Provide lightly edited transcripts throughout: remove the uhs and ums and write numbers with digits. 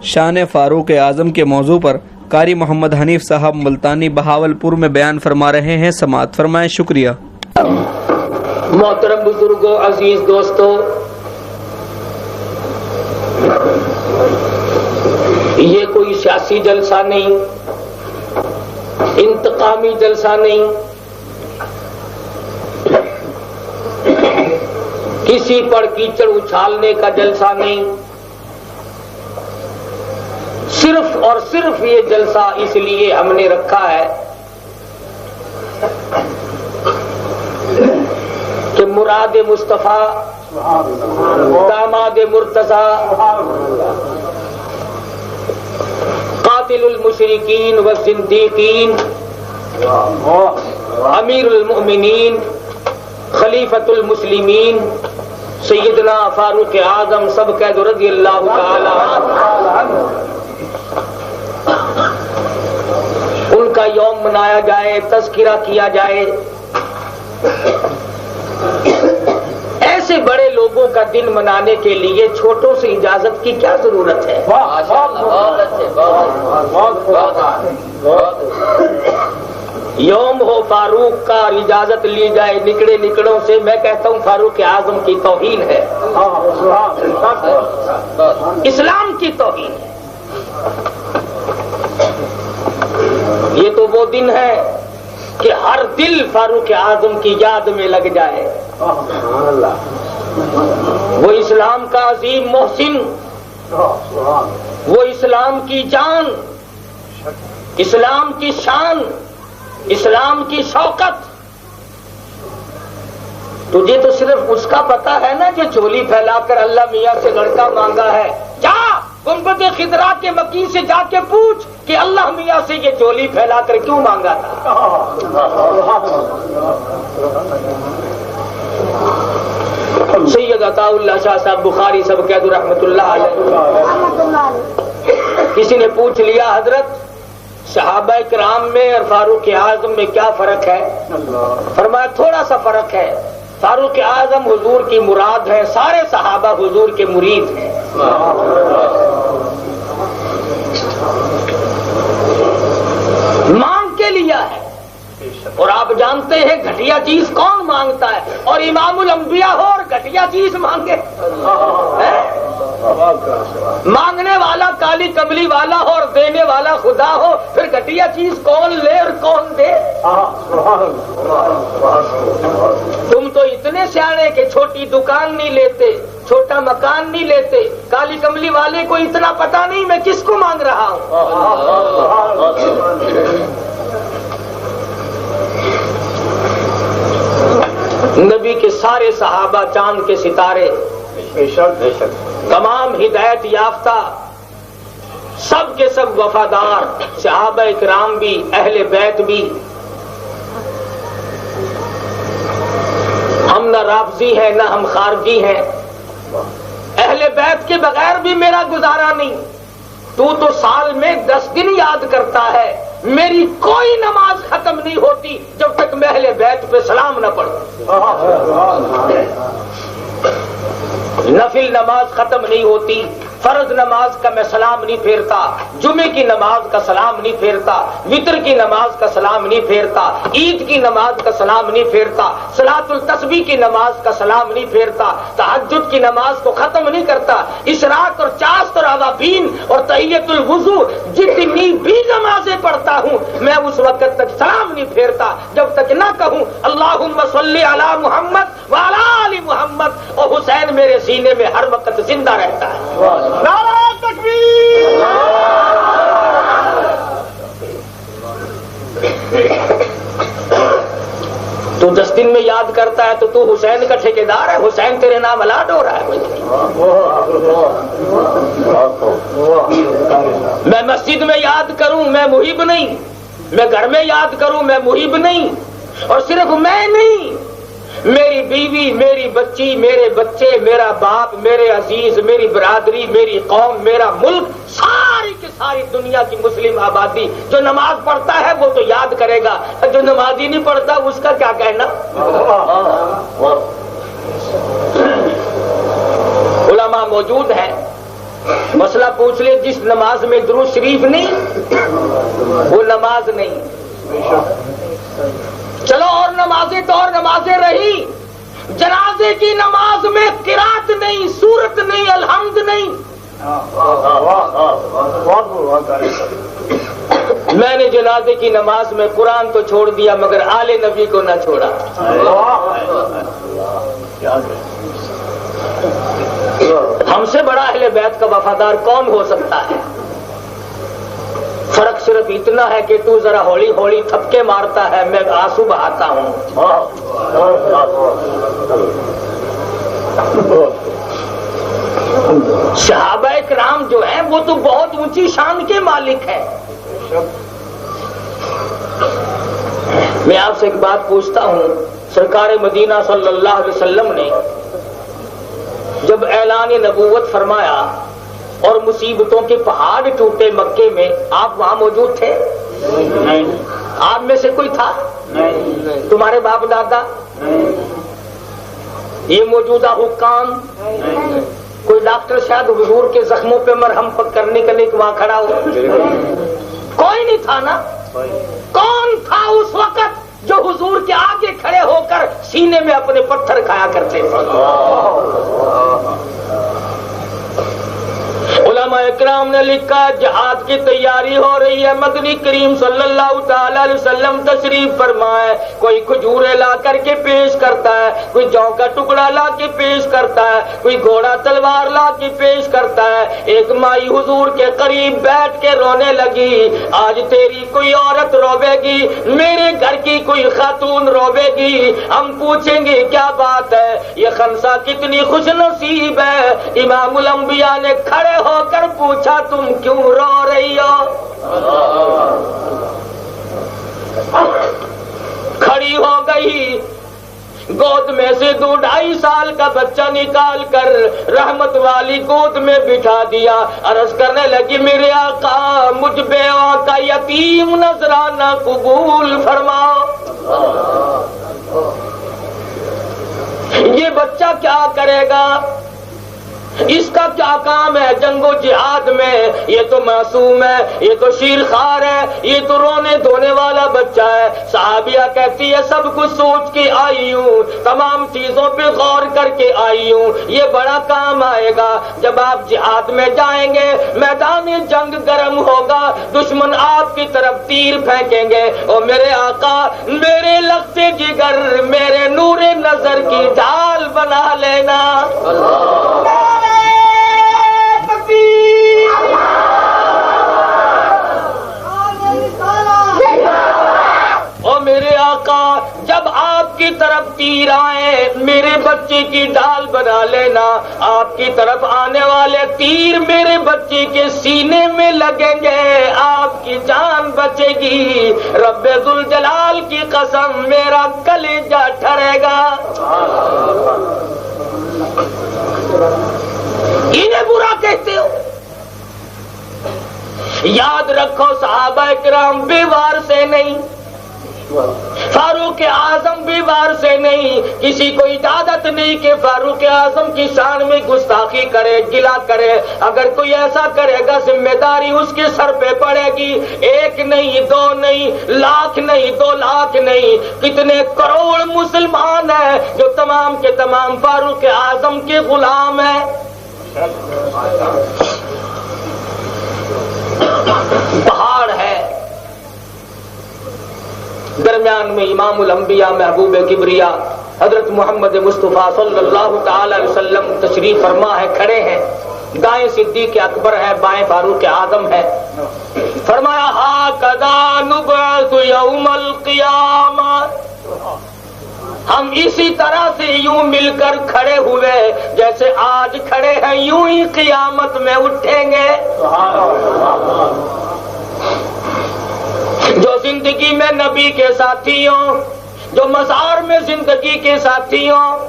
شان فاروق اعظم کے موضوع پر قاری محمد حنیف صاحب ملتانی بہاولپور میں بیان فرما رہے ہیں، سماعت فرمائیں۔ شکریہ۔ محترم بزرگوں، عزیز دوستوں، یہ کوئی سیاسی جلسہ نہیں، انتقامی جلسہ نہیں، کسی پر کیچڑ اچھالنے کا جلسہ نہیں، صرف اور صرف یہ جلسہ اس لیے ہم نے رکھا ہے کہ مراد مصطفیٰ داماد مرتضیٰ قاتل المشرکین والزندیقین امیر المؤمنین خلیفۃ المسلمین سیدنا فاروق اعظم سبقید رضی اللہ تعالی عنہ ان کا یوم منایا جائے، تذکرہ کیا جائے۔ ایسے بڑے لوگوں کا دن منانے کے لیے چھوٹوں سے اجازت کی کیا ضرورت ہے؟ یوم ہو فاروق کا اور اجازت لی جائے نکڑے نکڑوں سے، میں کہتا ہوں فاروق اعظم کی توہین ہے، اسلام کی توہین ہے۔ یہ تو وہ دن ہے کہ ہر دل فاروق اعظم کی یاد میں لگ جائے۔ وہ اسلام کا عظیم محسن، وہ اسلام کی جان، اسلام کی شان، اسلام کی شوکت۔ تجھے تو صرف اس کا پتا ہے نا جو جھولی پھیلا کر اللہ میاں سے لڑکا مانگا ہے۔ جا گنبد خضرا کے مکی سے جا کے پوچھ کہ اللہ میاں سے یہ جھولی پھیلا کر کیوں مانگا تھا۔ سید عطا اللہ شاہ صاحب بخاری سب کہہ دو رحمت اللہ علیہ، کسی نے پوچھ لیا حضرت صحابہ کرام میں اور فاروق اعظم میں کیا فرق ہے؟ فرمایا تھوڑا سا فرق ہے، فاروق اعظم حضور کی مراد ہے، سارے صحابہ حضور کے مرید ہیں۔ مانگ کے لیا ہے، اور آپ جانتے ہیں گھٹیا چیز کون مانگتا ہے؟ اور امام الانبیاء ہو اور گھٹیا چیز مانگے؟ مانگنے والا کالی کملی والا ہو اور دینے والا خدا ہو، پھر گھٹیا چیز کون لے اور کون دے؟ تم تو اتنے سیانے کہ چھوٹی دکان نہیں لیتے، چھوٹا مکان نہیں لیتے، کالی کملی والے کو اتنا پتا نہیں میں کس کو مانگ رہا ہوں۔ نبی کے سارے صحابہ چاند کے ستارے، تمام ہدایت یافتہ، سب کے سب وفادار، صحابہ اکرام بھی، اہل بیت بھی۔ ہم نہ رافضی ہیں نہ ہم خارجی ہیں، اہل بیت کے بغیر بھی میرا گزارا نہیں۔ تو سال میں 10 دن یاد کرتا ہے، میری کوئی نماز ختم نہیں ہوتی جب تک میں اہل بیت پہ سلام نہ پڑھوں۔ نفل نماز ختم نہیں ہوتی، فرض نماز کا میں سلام نہیں پھیرتا، جمعے کی نماز کا سلام نہیں پھیرتا، وتر کی نماز کا سلام نہیں پھیرتا، عید کی نماز کا سلام نہیں پھیرتا، صلاۃ التسبیح کی نماز کا سلام نہیں پھیرتا، تہجد کی نماز کو ختم نہیں کرتا، اشراق اور چاشت اور اوابین اور تحیۃ الوضو جتنی بھی نمازیں پڑھتا ہوں میں اس وقت تک سلام نہیں پھیرتا جب تک نہ کہوں اللہم صلی علی محمد وعلی آل محمد، اور حسین میرے سینے میں ہر وقت زندہ رہتا ہے۔ نعرہ تکبیر! تو 10 دن میں یاد کرتا ہے تو حسین کا ٹھیکیدار ہے، حسین تیرے نام الاٹ ہو رہا ہے۔ میں مسجد میں یاد کروں میں محب نہیں، میں گھر میں یاد کروں میں محب نہیں، اور صرف میں نہیں، میری بیوی، میری بچی، میرے بچے، میرا باپ، میرے عزیز، میری برادری، میری قوم، میرا ملک، ساری کی ساری دنیا کی مسلم آبادی جو نماز پڑھتا ہے وہ تو یاد کرے گا، جو نماز ہی نہیں پڑھتا اس کا کیا کہنا۔ علماء موجود ہیں، مسئلہ پوچھ لے، جس نماز میں درود شریف نہیں وہ نماز نہیں. چلو اور نمازیں تو اور نمازیں رہی، جنازے کی نماز میں قرات نہیں، سورت نہیں، الحمد نہیں. میں نے جنازے کی نماز میں قرآن تو چھوڑ دیا مگر آل نبی کو نہ چھوڑا. ہم سے بڑا اہل بیت کا وفادار کون ہو سکتا ہے؟ فرق صرف اتنا ہے کہ تو ذرا ہولی ہولی تھپکے مارتا ہے، میں آنسو بہاتا ہوں. صحابہ کرام جو ہیں وہ تو بہت اونچی شان کے مالک ہیں. میں آپ سے ایک بات پوچھتا ہوں، سرکار مدینہ صلی اللہ علیہ وسلم نے جب اعلان نبوت فرمایا اور مصیبتوں کے پہاڑ ٹوٹے مکے میں، آپ وہاں موجود تھے؟ نہیں. آپ میں سے کوئی تھا؟ نہیں. تمہارے باپ دادا؟ یہ موجودہ حکام؟ کوئی ڈاکٹر شاید حضور کے زخموں پہ مرہم کرنے کے لیے وہاں کھڑا ہو؟ کوئی نہیں تھا نا. کون تھا اس وقت جو حضور کے آگے کھڑے ہو کر سینے میں اپنے پتھر کھایا کرتے تھے؟ علماء اکرام نے لکھا جہاد کی تیاری ہو رہی ہے، مدنی کریم صلی اللہ تعالی علیہ وسلم تشریف فرمائے، کوئی کھجورے لا کر کے پیش کرتا ہے، کوئی جو کا ٹکڑا لا کے پیش کرتا ہے، کوئی گھوڑا تلوار لا کے پیش کرتا ہے. ایک مائی حضور کے قریب بیٹھ کے رونے لگی، آج تیری کوئی عورت روے گی، میرے گھر کی کوئی خاتون روے گی، ہم پوچھیں گے کیا بات ہے، یہ خنسا کتنی خوش نصیب ہے. امام الانبیاء نے کھڑے ہو کر پوچھا تم کیوں رو رہی ہو؟ کھڑی ہو گئی، گود میں سے 2-2.5 سال کا بچہ نکال کر رحمت والی گود میں بٹھا دیا، عرض کرنے لگی میرے آقا مجھ بیوہ کا یتیم نذرانہ قبول فرماؤ. یہ بچہ کیا کرے گا؟ اس کا کیا کام ہے جنگ و جہاد میں؟ یہ تو معصوم ہے، یہ تو شیر خوار ہے، یہ تو رونے دھونے والا بچہ ہے. صحابیہ کہتی ہے سب کچھ سوچ کے آئی ہوں، تمام چیزوں پہ غور کر کے آئی ہوں، یہ بڑا کام آئے گا. جب آپ جہاد میں جائیں گے، میدان جنگ گرم ہوگا، دشمن آپ کی طرف تیر پھینکیں گے، اور میرے آقا میرے لختے جگر، میرے نور نظر کی ڈھال بنا لینا. اور میرے آقا جب آپ کی طرف تیر آئے میرے بچے کی ڈال بنا لینا، آپ کی طرف آنے والے تیر میرے بچے کے سینے میں لگیں گے، آپ کی جان بچے گی. رب ذوالجلال کی قسم میرا کلیجہ ٹھرے گا. انہیں برا کہتے ہو؟ یاد رکھو صحابہ کرام بے وار سے نہیں، فاروق اعظم بھی وار سے نہیں. کسی کو اجازت نہیں کہ فاروق اعظم کی شان میں گستاخی کرے، گلا کرے. اگر کوئی ایسا کرے گا ذمہ داری اس کے سر پہ پڑے گی. 1 نہیں 2 نہیں، لاکھ نہیں 2 لاکھ نہیں، کتنے کروڑ مسلمان ہیں جو تمام کے تمام فاروق اعظم کے غلام ہیں. پہاڑ ہے، درمیان میں امام الانبیاء محبوب کبریا حضرت محمد مصطفیٰ صلی اللہ تعالی علیہ وسلم تشریف فرما ہے، کھڑے ہیں. دائیں صدیق اکبر ہے، بائیں فاروق اعظم ہے. فرمایا ھاکذا نبعث یوم القیامہ، ہم اسی طرح سے یوں مل کر کھڑے ہوئے جیسے آج کھڑے ہیں، یوں ہی قیامت میں اٹھیں گے. جو زندگی میں نبی کے ساتھی ہوں، جو مزار میں زندگی کے ساتھی ہوں،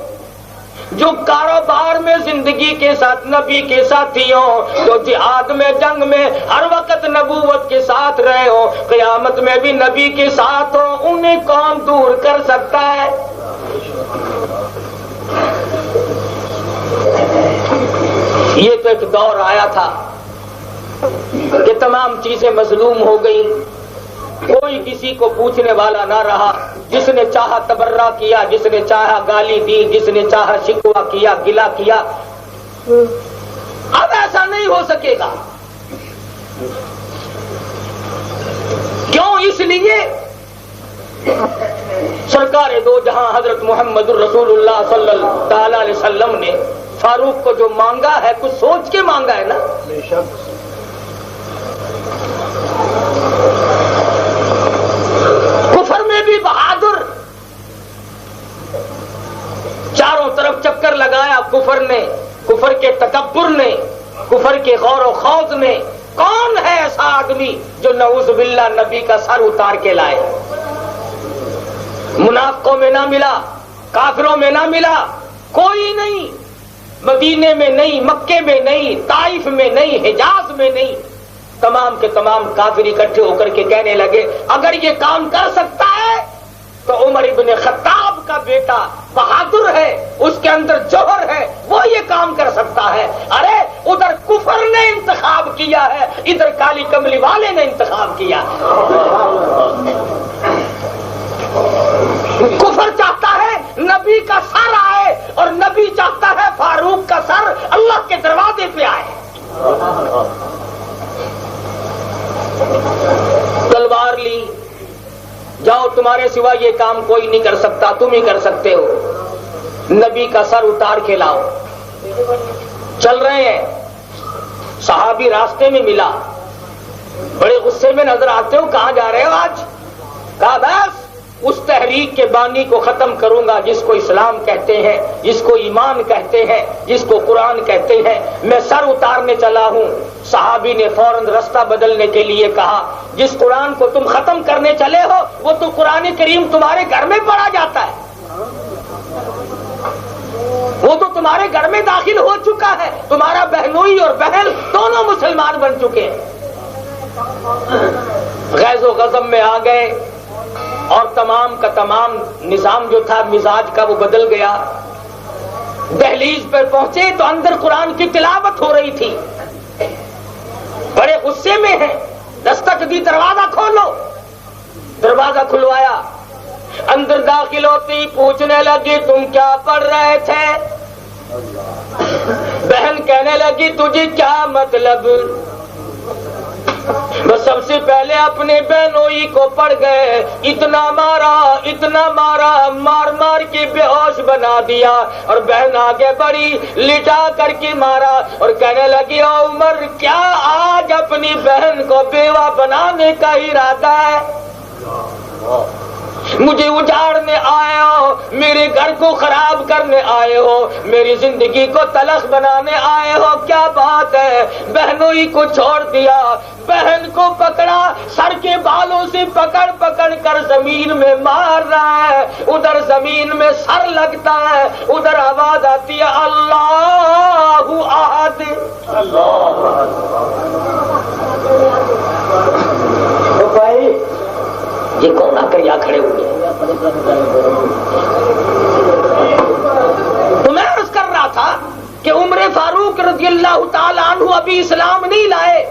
جو کاروبار میں زندگی کے ساتھ نبی کے ساتھی ہوں، جو جہاد میں جنگ میں ہر وقت نبوت کے ساتھ رہے ہوں، قیامت میں بھی نبی کے ساتھ ہوں، انہیں کون دور کر سکتا ہے؟ یہ تو ایک دور آیا تھا کہ تمام چیزیں مظلوم ہو گئیں، کوئی کسی کو پوچھنے والا نہ رہا، جس نے چاہا تبرہ کیا، جس نے چاہا گالی دی، جس نے چاہا شکوہ کیا، گلہ کیا۔ اب ایسا نہیں ہو سکے گا۔ کیوں؟ اس لیے سرکار دو جہاں حضرت محمد الرسول اللہ صلی اللہ علیہ وسلم نے فاروق کو جو مانگا ہے کچھ سوچ کے مانگا ہے نا۔ کفر میں بھی بہادر، چاروں طرف چکر لگایا کفر نے، کفر کے تکبر نے، کفر کے غور و خوض نے۔ کون ہے ایسا آدمی جو نعوذ باللہ نبی کا سر اتار کے لائے؟ منافقوں میں نہ ملا، کافروں میں نہ ملا، کوئی نہیں، مدینے میں نہیں، مکے میں نہیں، طائف میں نہیں، حجاز میں نہیں، تمام کے تمام کافر اکٹھے ہو کر کے کہنے لگے اگر یہ کام کر سکتا ہے تو عمر ابن خطاب کا بیٹا بہادر ہے، اس کے اندر جوہر ہے، وہ یہ کام کر سکتا ہے۔ ارے ادھر کفر نے انتخاب کیا ہے، ادھر کالی کملی والے نے انتخاب کیا۔ کفر چاہتا ہے نبی کا سر آئے اور نبی چاہتا ہے فاروق کا سر اللہ کے دروازے پہ آئے۔ تلوار لی، جاؤ تمہارے سوا یہ کام کوئی نہیں کر سکتا، تم ہی کر سکتے ہو، نبی کا سر اتار کے لاؤ۔ چل رہے ہیں، صحابی راستے میں ملا، بڑے غصے میں نظر آتے ہو، کہاں جا رہے ہو آج؟ کہا بس اس تحریک کے بانی کو ختم کروں گا جس کو اسلام کہتے ہیں، جس کو ایمان کہتے ہیں، جس کو قرآن کہتے ہیں، میں سر اتارنے چلا ہوں۔ صحابی نے فوراً راستہ بدلنے کے لیے کہا جس قرآن کو تم ختم کرنے چلے ہو وہ تو قرآن کریم تمہارے گھر میں پڑھا جاتا ہے، وہ تو تمہارے گھر میں داخل ہو چکا ہے، تمہارا بہنوئی اور بہن دونوں مسلمان بن چکے ہیں۔ غیظ و غضب میں آ گئے اور تمام کا تمام نظام جو تھا مزاج کا وہ بدل گیا۔ دہلیز پر پہنچے تو اندر قرآن کی تلاوت ہو رہی تھی، بڑے غصے میں ہیں، دستک دی دروازہ کھولو، دروازہ کھلوایا، اندر داخل ہوتی پوچھنے لگی تم کیا پڑھ رہے تھے؟ بہن کہنے لگی تجھے کیا مطلب؟ وہ سب سے پہلے اپنے بہنوئی کو پڑ گئے، اتنا مارا اتنا مارا، مار مار کے بے ہوش بنا دیا، اور بہن آگے بڑھی لٹا کر کے مارا اور کہنے لگی او عمر کیا آج اپنی بہن کو بیوہ بنانے کا ارادہ ہے؟ مجھے اجاڑنے آئے ہو، میرے گھر کو خراب کرنے آئے ہو، میری زندگی کو تلخ بنانے آئے ہو، کیا بات ہے؟ بہنوئی کو چھوڑ دیا، بہن کو پکڑا، سر کے بالوں سے پکڑ پکڑ کر زمین میں مار رہا ہے، ادھر زمین میں سر لگتا ہے، ادھر آواز آتی ہے اللہ احد۔ یہ کون آ کر یہاں کھڑے ہوئے؟ تو میں عرض کر رہا تھا کہ عمر فاروق رضی اللہ تعالی عنہ ابھی اسلام نہیں لائے،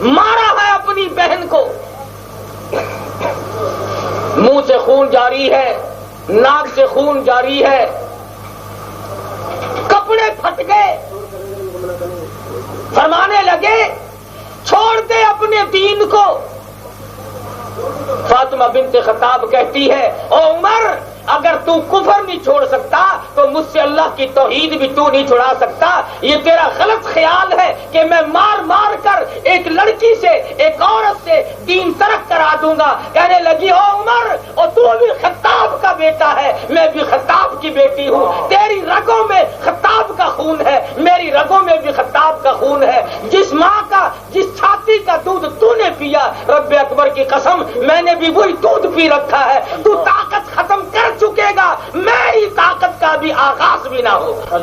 مارا ہے اپنی بہن کو، منہ سے خون جاری ہے، ناک سے خون جاری ہے، کپڑے پھٹ گئے، فرمانے لگے چھوڑ دے اپنے دین کو۔ فاطمہ بنت خطاب کہتی ہے او عمر اگر تو کفر نہیں چھوڑ سکتا تو مجھ سے اللہ کی توحید بھی تو نہیں چھڑا سکتا، یہ تیرا غلط خیال ہے کہ میں مار مار کر ایک لڑکی سے ایک عورت سے دین ترک کرا دوں گا۔ کہنے لگی او عمر اور تو بھی خطاب کا بیٹا ہے، میں بھی خطاب کی بیٹی ہوں، تیری رگوں میں خطاب کا خون ہے، میری رگوں میں بھی خطاب کا خون ہے، جس ماں کا جس چھاتی کا دودھ تو نے پیا، رب اکبر کی قسم میں نے بھی وہی دودھ پی رکھا ہے، تو طاقت ختم کر چکے گا، میری طاقت کا بھی آغاز بھی نہ ہوگا۔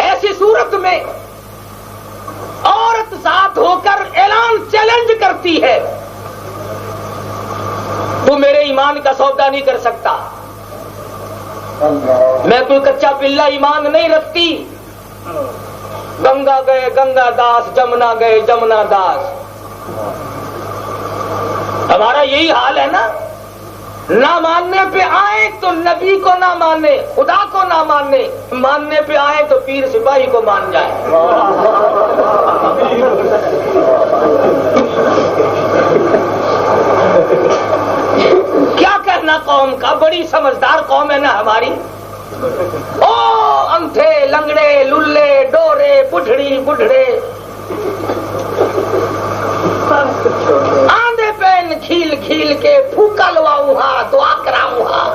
ایسی صورت میں عورت ذات ہو کر اعلان چیلنج کرتی ہے تو میرے ایمان کا سودا نہیں کر سکتا. میں کوئی کچا پلا ایمان نہیں رکھتی. گنگا گئے گنگا داس، جمنا گئے جمنا داس. ہمارا یہی حال ہے نا. نہ ماننے پہ آئے تو نبی کو نہ مانے، خدا کو نہ مانے. ماننے پہ آئے تو پیر سپاہی کو مان جائے. کیا کہنا قوم کا، بڑی سمجھدار قوم ہے نا ہماری. او انتھے لنگڑے للے ڈورے بڈھڑی بڈھڑے آندھے پین کھیل کھیل کے پھوکا لواؤں ہاں دعا کراؤں ہاں.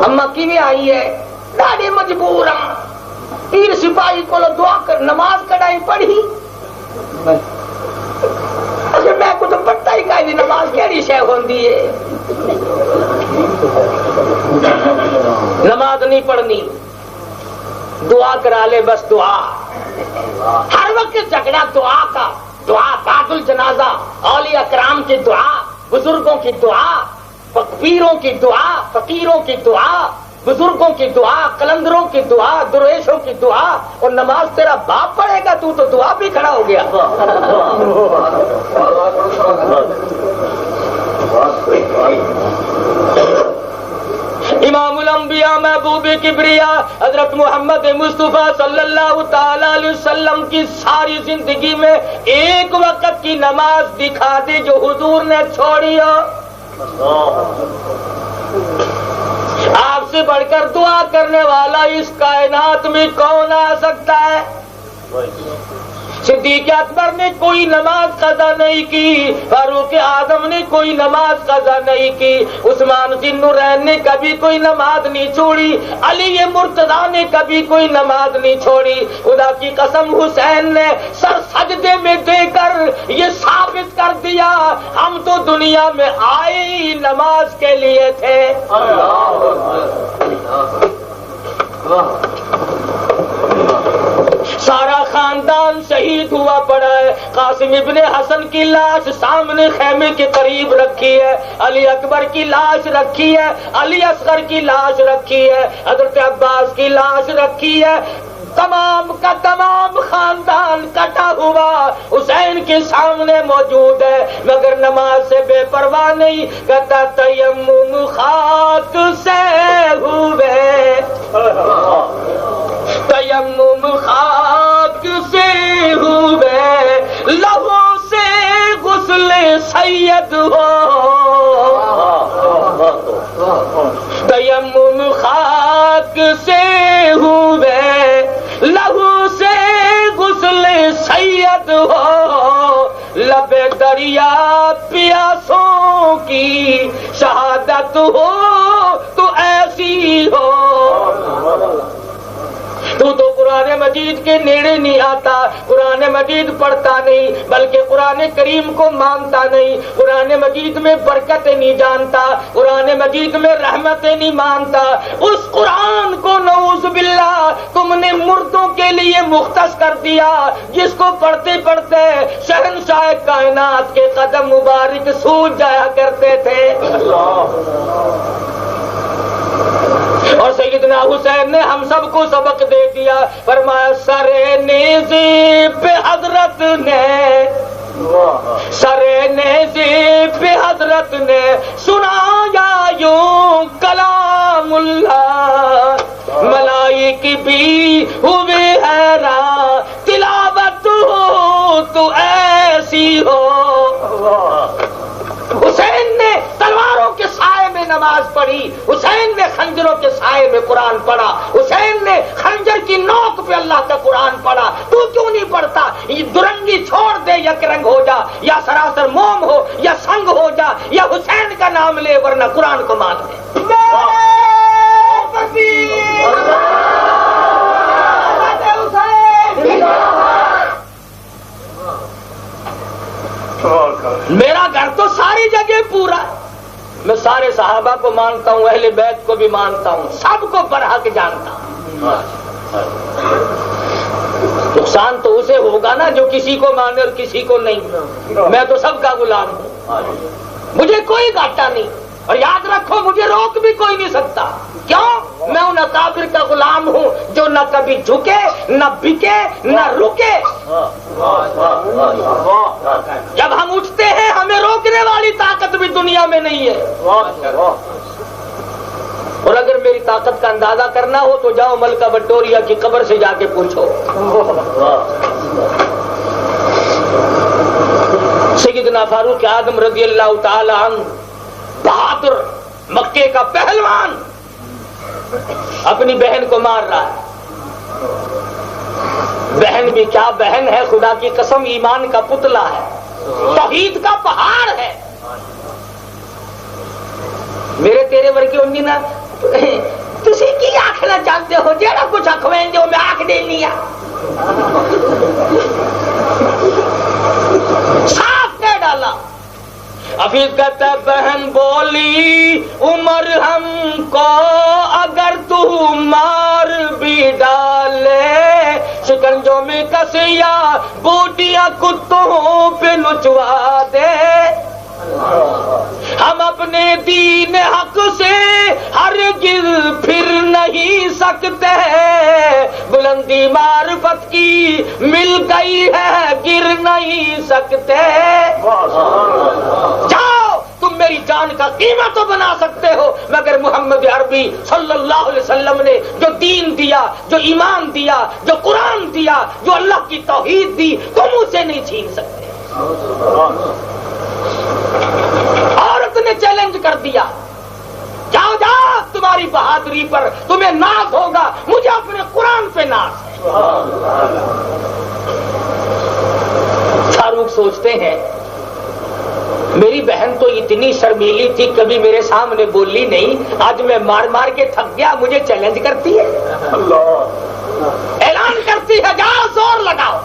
اما کیویں آئی ہے؟ ڈاڑی مجبور ہاں. پیر سپاہی کو دعا کر نماز کڑائی پڑھی. اچھا میں کو تو پتہ ہی کہ نماز کیڑی شے ہوندی ہے. نماز نہیں پڑھنی، دعا کرا لے بس. دعا ہر وقت جھگڑا دعا کا. دعا بعد الجنازہ، اولیاء کرام کی دعا، بزرگوں کی دعا، پیروں کی دعا، فقیروں کی دعا، بزرگوں کی دعا، قلندروں کی دعا، درویشوں کی دعا. اور نماز تیرا باپ پڑھے گا تو دعا بھی کھڑا ہو گیا. امام الانبیاء محبوب کبریا حضرت محمد مصطفیٰ صلی اللہ تعالی علیہ وسلم کی ساری زندگی میں ایک وقت کی نماز دکھا دی جو حضور نے چھوڑی ہو. آپ سے بڑھ کر دعا کرنے والا اس کائنات میں کون آ سکتا ہے؟ صدیق اکبر نے کوئی نماز قضا نہیں کی، فاروق اعظم نے کوئی نماز قضا نہیں کی، عثمان ذی النورین نے کبھی کوئی نماز نہیں چھوڑی، علی مرتضی نے کبھی کوئی نماز نہیں چھوڑی. خدا کی قسم حسین نے سر سجدے میں دے کر یہ ثابت کر دیا ہم تو دنیا میں آئے ہی نماز کے لیے تھے. سارا خاندان شہید ہوا پڑا ہے. قاسم ابن حسن کی لاش سامنے خیمے کے قریب رکھی ہے، علی اکبر کی لاش رکھی ہے، علی اصغر کی لاش رکھی ہے، حضرت عباس کی لاش رکھی ہے. تمام کا تمام خاندان کٹا ہوا حسین کے سامنے موجود ہے، مگر نماز سے بے پرواہ نہیں. کہتا تیمم خاک سے ہوئے، تیمم خاک سے ہوئے، لہو سے غسل سید ہو. تیمم خاک سے ہوئے، لہو سے غسل سید ہو. لب دریا پیاسوں کی شہادت ہو تو ایسی ہو. تو قرآن مجید کے نیڑے نہیں آتا، قرآن مجید پڑھتا نہیں، بلکہ قرآن کریم کو مانتا نہیں، قرآن مجید میں برکتیں نہیں جانتا، قرآن مجید میں رحمتیں نہیں مانتا. اس قرآن کو نعوذ باللہ تم نے مردوں کے لیے مختص کر دیا، جس کو پڑھتے پڑھتے شہنشاہ کائنات کے قدم مبارک سوج جایا کرتے تھے. اور سیدنا حسین نے ہم سب کو سبق دے دیا. فرمایا سرے نیزے پہ حضرت نے، سرے نیزے پہ حضرت نے سنایا یوں کلام اللہ. ملائک بھی ہوئے حیران، تلاوت ہو تو ایسی ہو. حسین نے تلواروں کے سائے میں نماز پڑھی، حسین نے خنجروں کے سائے میں قرآن پڑھا، حسین نے خنجر کی نوک پہ اللہ کا قرآن پڑھا. تو کیوں نہیں پڑھتا؟ یہ درنگی چھوڑ دے، یک رنگ ہو جا، یا سراسر موم ہو، یا سنگ ہو جا، یا حسین کا نام لے، ورنہ قرآن کو مان دے. میرا گھر تو ساری جگہ پورا ہے. میں سارے صحابہ کو مانتا ہوں، اہل بیت کو بھی مانتا ہوں، سب کو برحق جانتا ہوں. نقصان تو اسے ہوگا نا جو کسی کو مانے اور کسی کو نہیں. میں تو سب کا غلام ہوں, مجھے کوئی گھاٹا نہیں. اور یاد رکھو مجھے روک بھی کوئی نہیں سکتا. کیوں؟ میں ان اکابر کا غلام ہوں جو نہ کبھی جھکے, نہ بکے, نہ رکے. جب ہم اٹھتے ہیں ہمیں روکنے والی طاقت بھی دنیا میں نہیں ہے. اور اگر میری طاقت کا اندازہ کرنا ہو تو جاؤ ملکہ وکٹوریہ کی قبر سے جا کے پوچھو. سیدنا فاروق اعظم رضی اللہ تعالی عنہ, بہادر مکے کا پہلوان, اپنی بہن کو مار رہا ہے. بہن بھی کیا بہن ہے, خدا کی قسم ایمان کا پتلا ہے, توحید کا پہاڑ ہے. میرے تیرے ورگے ہوں گی نا, تسی کی آخنا چاہتے ہو, جیڑا کچھ اخویں جو میں آنکھ دے لیا. صاف کہہ ڈالا. حفیظ کہتا ہے بہن بولی عمر ہم کو اگر تو مار بھی ڈالے, شکنجوں میں کسیا بوٹیاں کتوں پہ نچوا دے. ہم اپنے دین حق سے ہرگز پھر نہیں سکتے, بلندی معرفت کی مل گئی ہے گر نہیں سکتے. جاؤ تم میری جان کا قیمت تو بنا سکتے ہو, مگر محمد عربی صلی اللہ علیہ وسلم نے جو دین دیا, جو ایمان دیا, جو قرآن دیا, جو اللہ کی توحید دی, تم اسے نہیں چھین سکتے. عورت نے چیلنج کر دیا, جاؤ جاؤ تمہاری بہادری پر تمہیں ناز ہوگا, مجھے اپنے قرآن پہ ناز ہے. فاروق سوچتے ہیں میری بہن تو اتنی شرمیلی تھی, کبھی میرے سامنے بولی نہیں, آج میں مار مار کے تھک گیا, مجھے چیلنج کرتی ہے, اعلان کرتی ہے, جاؤ زور لگاؤ.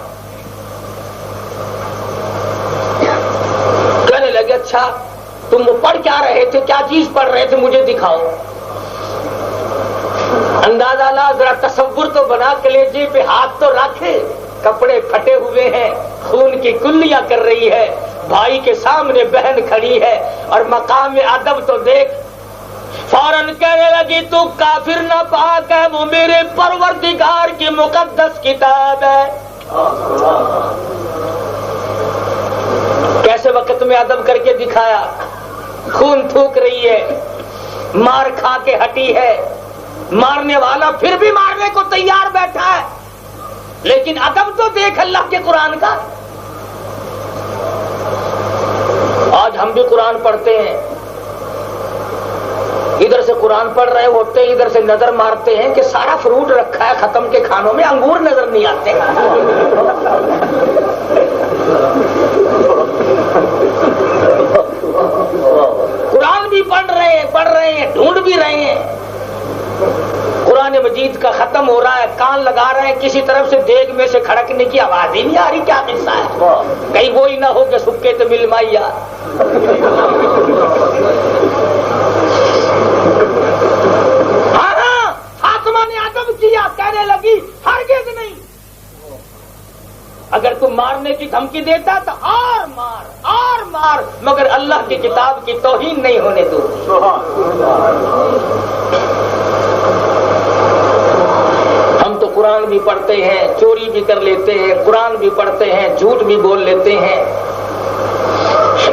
کہنے لگے اچھا تم پڑھ کیا رہے تھے, کیا چیز پڑھ رہے تھے, مجھے دکھاؤ. اندازہ لا, ذرا تصور تو بنا, کلیجے پہ ہاتھ تو رکھے, کپڑے پھٹے ہوئے ہیں, خون کی کلیاں کر رہی ہے, بھائی کے سامنے بہن کھڑی ہے, اور مقام ادب تو دیکھ. فوراً کہنے لگی تو کافر نہ پاک ہے, وہ میرے پروردگار کی مقدس کتاب ہے. کیسے وقت میں ادب کر کے دکھایا, خون تھوک رہی ہے, مار کھا کے ہٹی ہے, مارنے والا پھر بھی مارنے کو تیار بیٹھا ہے, لیکن ادب تو دیکھ اللہ کے قرآن کا. آج ہم بھی قرآن پڑھتے ہیں, ادھر سے قرآن پڑھ رہے ہوتے ہیں, ادھر سے نظر مارتے ہیں کہ سارا فروٹ رکھا ہے ختم کے کھانوں میں, انگور نظر نہیں آتے. قرآن بھی پڑھ رہے ہیں, ڈھونڈ بھی رہے ہیں. قرآن مجید کا ختم ہو رہا ہے, کان لگا رہے ہیں, کسی طرف سے دیگ میں سے کھڑکنے کی آواز ہی نہیں آ رہی, کیا قصہ ہے, کہیں وہی نہ ہو کہ سکے تو مل مائیا. ہاں فاطمہ نے ادب کیا, کہنے لگی ہرگز نہیں, اگر تم مارنے کی دھمکی دیتا تو اور مار, مگر اللہ کی کتاب کی توہین نہیں ہونے دو. ہم تو قرآن بھی پڑھتے ہیں, چوری بھی کر لیتے ہیں, قرآن بھی پڑھتے ہیں, جھوٹ بھی بول لیتے ہیں.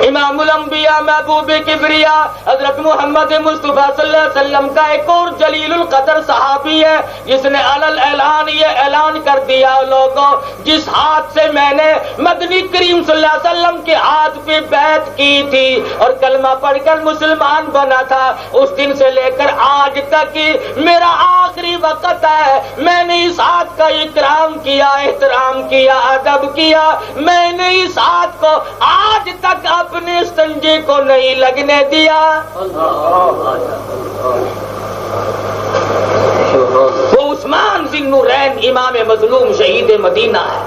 امام الانبیاء محبوب کبریا حضرت محمد مصطفیٰ صلی اللہ علیہ وسلم کا ایک اور جلیل القدر صحابی ہے جس نے علل اعلان یہ اعلان کر دیا, لوگوں جس ہاتھ سے میں نے مدنی کریم صلی اللہ علیہ وسلم کے ہاتھ پہ بیعت کی تھی اور کلمہ پڑھ کر مسلمان بنا تھا, اس دن سے لے کر آج تک میرا آخری وقت ہے. میں نے اس ہاتھ کا اکرام کیا, احترام کیا, ادب کیا. میں نے اس ہاتھ کو آج تک اپنے سنجے کو نہیں لگنے دیا. وہ عثمان ذی النورین امام مظلوم شہید مدینہ ہے.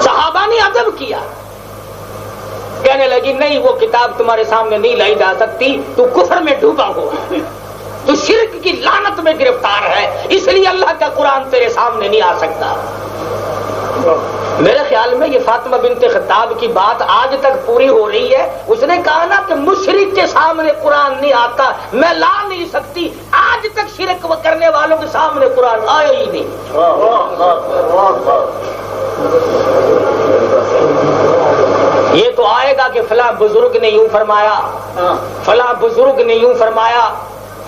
صحابہ نے ادب کیا, کہنے لگی نہیں وہ کتاب تمہارے سامنے نہیں لائی جا سکتی, تو کفر میں ڈوبا ہوا. تو شرک کی لعنت میں گرفتار ہے، اس لیے اللہ کا قرآن تیرے سامنے نہیں آ سکتا۔ میرے خیال میں یہ فاطمہ بنت خطاب کی بات آج تک پوری ہو رہی ہے۔ اس نے کہا نا کہ مشرک کے سامنے قرآن نہیں آتا، میں لا نہیں سکتی، آج تک شرک کرنے والوں کے سامنے قرآن آیا ہی نہیں۔ یہ تو آئے گا کہ فلاں بزرگ نے یوں فرمایا، فلاں بزرگ نے یوں فرمایا،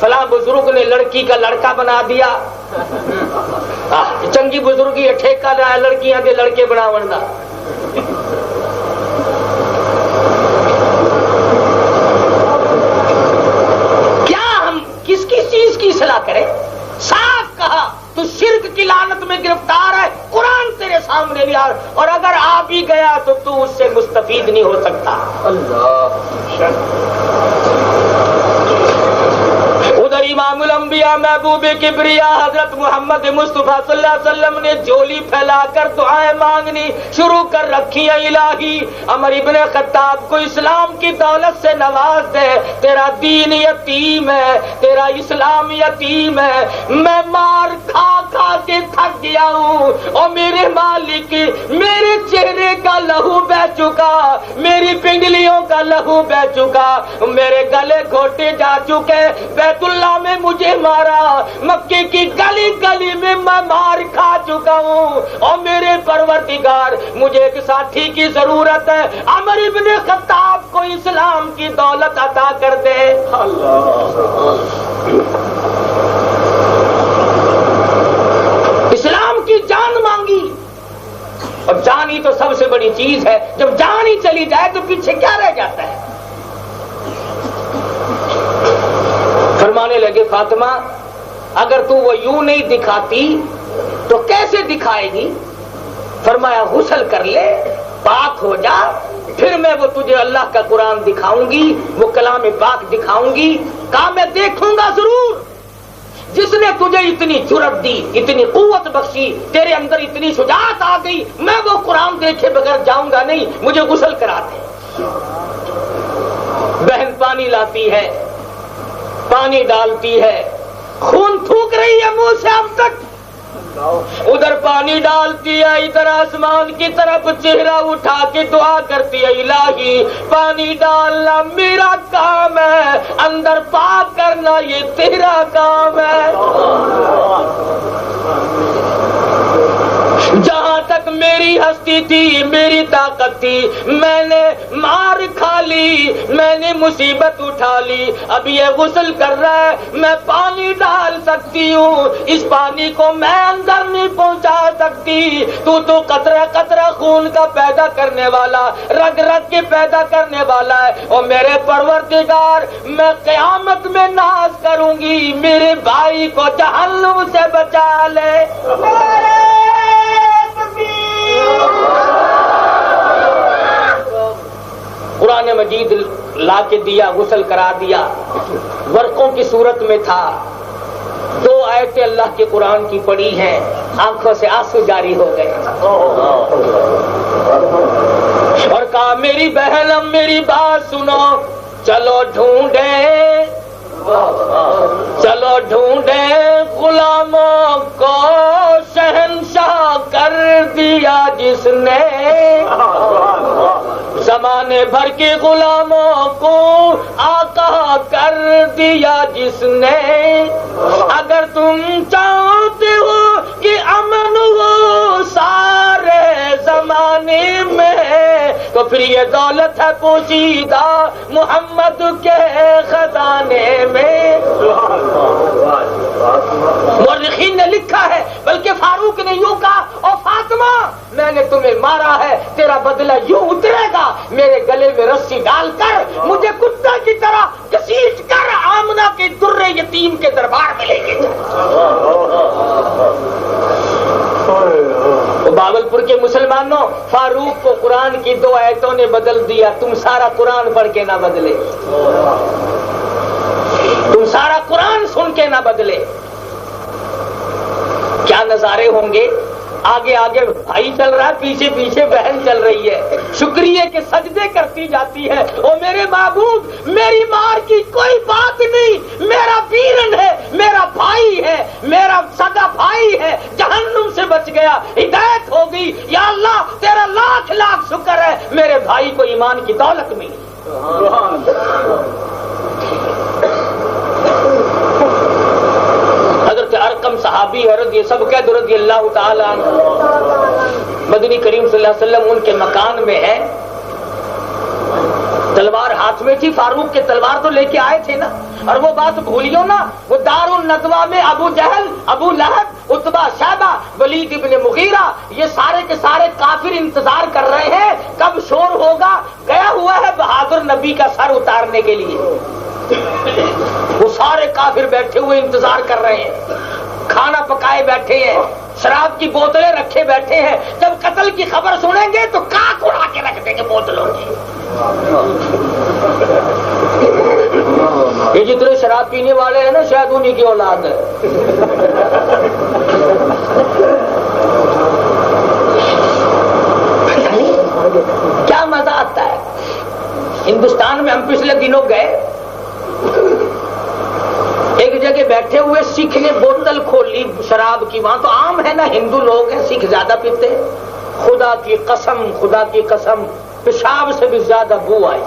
فلاں بزرگ نے لڑکی کا لڑکا بنا دیا، چنگی بزرگی ٹھیکہ لایا لڑکیاں دے لڑکے بنا ورنہ۔ کیا ہم کس کس چیز کی اصلاح کریں؟ صاف کہا تو شرک کی لعنت میں گرفتار ہے، قرآن تیرے سامنے بھی آ، اور اگر آ بھی گیا تو تو اس سے مستفید نہیں ہو سکتا۔ ادھر امام الانبیاء محبوب کبریا حضرت محمد مصطفیٰ صلی اللہ علیہ وسلم نے جھولی پھیلا کر دعائیں مانگنی شروع کر رکھی ہیں۔ الہی عمر ابن خطاب کو اسلام کی دولت سے نواز دے، تیرا دین یتیم ہے، تیرا اسلام یتیم ہے، میں مار کھا کھا کے تھک گیا ہوں، اور میرے مالک میرے چہرے کا لہو بہ چکا، میری پنڈلیوں کا لہو بہ چکا، میرے گلے گھوٹے جا چکے، بیت اللہ میں مجھے مارا، مکے کی گلی گلی میں میں مار کھا چکا ہوں، اور میرے پروردگار مجھے ایک ساتھی کی ضرورت ہے، عمر ابن خطاب کو اسلام کی دولت عطا کر دے۔ اسلام کی جان مانگی، اور جان ہی تو سب سے بڑی چیز ہے، جب جان ہی چلی جائے تو پیچھے کیا رہ جاتا ہے؟ فرمانے لگے فاطمہ اگر تو وہ یوں نہیں دکھاتی تو کیسے دکھائے گی؟ فرمایا غسل کر لے، پاک ہو جا، پھر میں وہ تجھے اللہ کا قرآن دکھاؤں گی، وہ کلام پاک دکھاؤں گی۔ کہا میں دیکھوں گا ضرور، جس نے تجھے اتنی جرأت دی، اتنی قوت بخشی، تیرے اندر اتنی شجاعت آ گئی، میں وہ قرآن دیکھے بغیر جاؤں گا نہیں، مجھے غسل کرا دے۔ بہن پانی لاتی ہے، پانی ڈالتی ہے، خون تھوک رہی ہے منہ سے اب تک، ادھر پانی ڈالتی ہے، ادھر آسمان کی طرف چہرہ اٹھا کے دعا کرتی ہے، الہی پانی ڈالنا میرا کام ہے، اندر پاک کرنا یہ تیرا کام ہے۔ جہاں تک میری ہستی تھی، میری طاقت تھی، میں نے مار کھا لی، میں نے مصیبت اٹھا لی، اب یہ غسل کر رہا ہے، میں پانی ڈال سکتی ہوں، اس پانی کو میں اندر نہیں پہنچا سکتی، تو قطرہ قطرہ خون کا پیدا کرنے والا، رگ رگ کے پیدا کرنے والا ہے، اور میرے پروردگار میں قیامت میں ناز کروں گی، میرے بھائی کو جہنم سے بچا لے۔ قرآن مجید لا کے دیا، غسل کرا دیا، ورقوں کی صورت میں تھا، 2 آیتیں اللہ کے قرآن کی پڑھی ہیں، آنکھوں سے آنسو جاری ہو گئے، اور کہا میری بہن اب میری بات سنو، چلو ڈھونڈیں، چلو ڈھونڈیں غلاموں کو شہنشاہ کر دیا جس نے، زمانے بھر کے غلاموں کو آقا کر دیا جس نے، اگر تم چاہتے ہو کہ امن ہو سارے زمانے میں تو پھر یہ دولت ہے پوشیدہ محمد کے خزانے میں۔ مورخین نے لکھا ہے، بلکہ فاروق نے یوں کہا، او فاطمہ میں نے تمہیں مارا ہے، تیرا بدلہ یوں اترے گا، میرے گلے میں رسی ڈال کر مجھے کتا کی طرح گھسیٹ کر آمنہ کے در یتیم کے دربار میں لے کے جا۔ باولپور کے مسلمانوں، فاروق کو قرآن کی 2 آیتوں نے بدل دیا، تم سارا قرآن پڑھ کے نہ بدلے، تم سارا قرآن سن کے نہ بدلے۔ کیا نظارے ہوں گے؟ آگے آگے بھائی چل رہا ہے، پیچھے پیچھے بہن چل رہی ہے، شکریہ کے سجدے کرتی جاتی ہے، او میرے محبوب میری مار کی کوئی بات نہیں، میرا بیرن ہے، گیا, ہدایت ہو گئی. یا اللہ تیرا لاکھ لاکھ شکر ہے میرے بھائی کو ایمان کی دولت ملی. حضرت ارقم صحابی حضرت یہ سب کہہ دو رضی اللہ تعالی عنہ, مدنی کریم صلی اللہ علیہ وسلم ان کے مکان میں ہے, تلوار ہاتھ میں تھی, فاروق کے تلوار تو لے کے آئے تھے نا. اور وہ بات بھولیو نا, وہ دار الندوہ میں ابو جہل, ابو لہب, عتبہ, شیبہ, ولید ابن مغیرہ, یہ سارے کے سارے کافر انتظار کر رہے ہیں کب شور ہوگا. گیا ہوا ہے بہادر نبی کا سر اتارنے کے لیے. وہ سارے کافر بیٹھے ہوئے انتظار کر رہے ہیں, کھانا پکائے بیٹھے ہیں, شراب کی بوتلیں رکھے بیٹھے ہیں. جب قتل کی خبر سنیں گے تو کاک اڑا کے رکھ دیں گے بوتلوں کی. یہ جتنے شراب پینے والے ہیں نا شاید انہی کی اولاد ہے. کیا مزہ آتا ہے. ہندوستان میں ہم پچھلے دنوں گئے, ایک جگہ بیٹھے ہوئے سکھ نے بوتل کھولی شراب کی. وہاں تو عام ہے نا, ہندو لوگ ہیں, سکھ زیادہ پیتے ہیں. خدا کی قسم, خدا کی قسم, پیشاب سے بھی زیادہ بو آئی.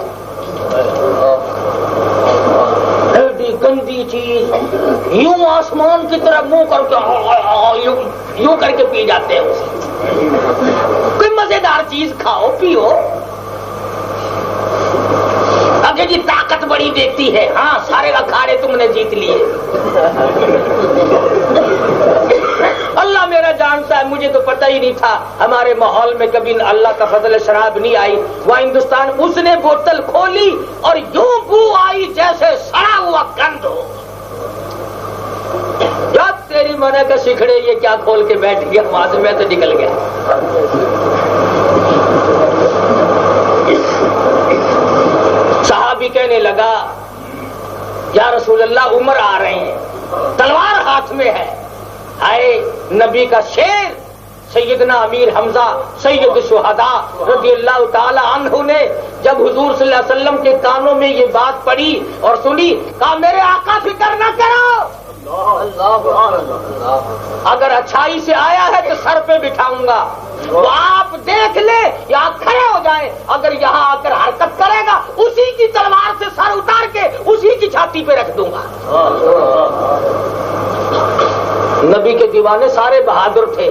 ایڈی گندی چیز, یوں آسمان کی طرف منہ کر کے یوں کر کے پی جاتے ہیں. کوئی مزیدار چیز کھاؤ پیو. اگر جی طاقت بڑی دیتی ہے, ہاں سارے اکھاڑے تم نے جیت لیے. اللہ میرا جانتا ہے, مجھے تو پتہ ہی نہیں تھا. ہمارے ماحول میں کبھی اللہ کا فضل شراب نہیں آئی. وہاں ہندوستان اس نے بوتل کھولی اور یوں بو آئی جیسے سڑا ہوا گند ہو. جب تیری منع کا سکھڑے یہ کیا کھول کے بیٹھ گیا, وہاں سے میں تو نکل گیا. صحابی کہنے لگا یا رسول اللہ عمر آ رہے ہیں, تلوار ہاتھ میں ہے. آئے نبی کا شیر سیدنا امیر حمزہ سید شہداء رضی اللہ تعالی عنہ نے جب حضور صلی اللہ علیہ وسلم کے کانوں میں یہ بات پڑی اور سنی, کہا میرے آقا فکر نہ کرو, اگر اچھائی سے آیا ہے تو سر پہ بٹھاؤں گا. وہ آپ دیکھ لے یا کھڑے ہو جائے, اگر یہاں آ کر حرکت کرے گا اسی کی تلوار سے سر اتار کے اسی کی چھاتی پہ رکھ دوں گا. نبی کے دیوانے سارے بہادر تھے.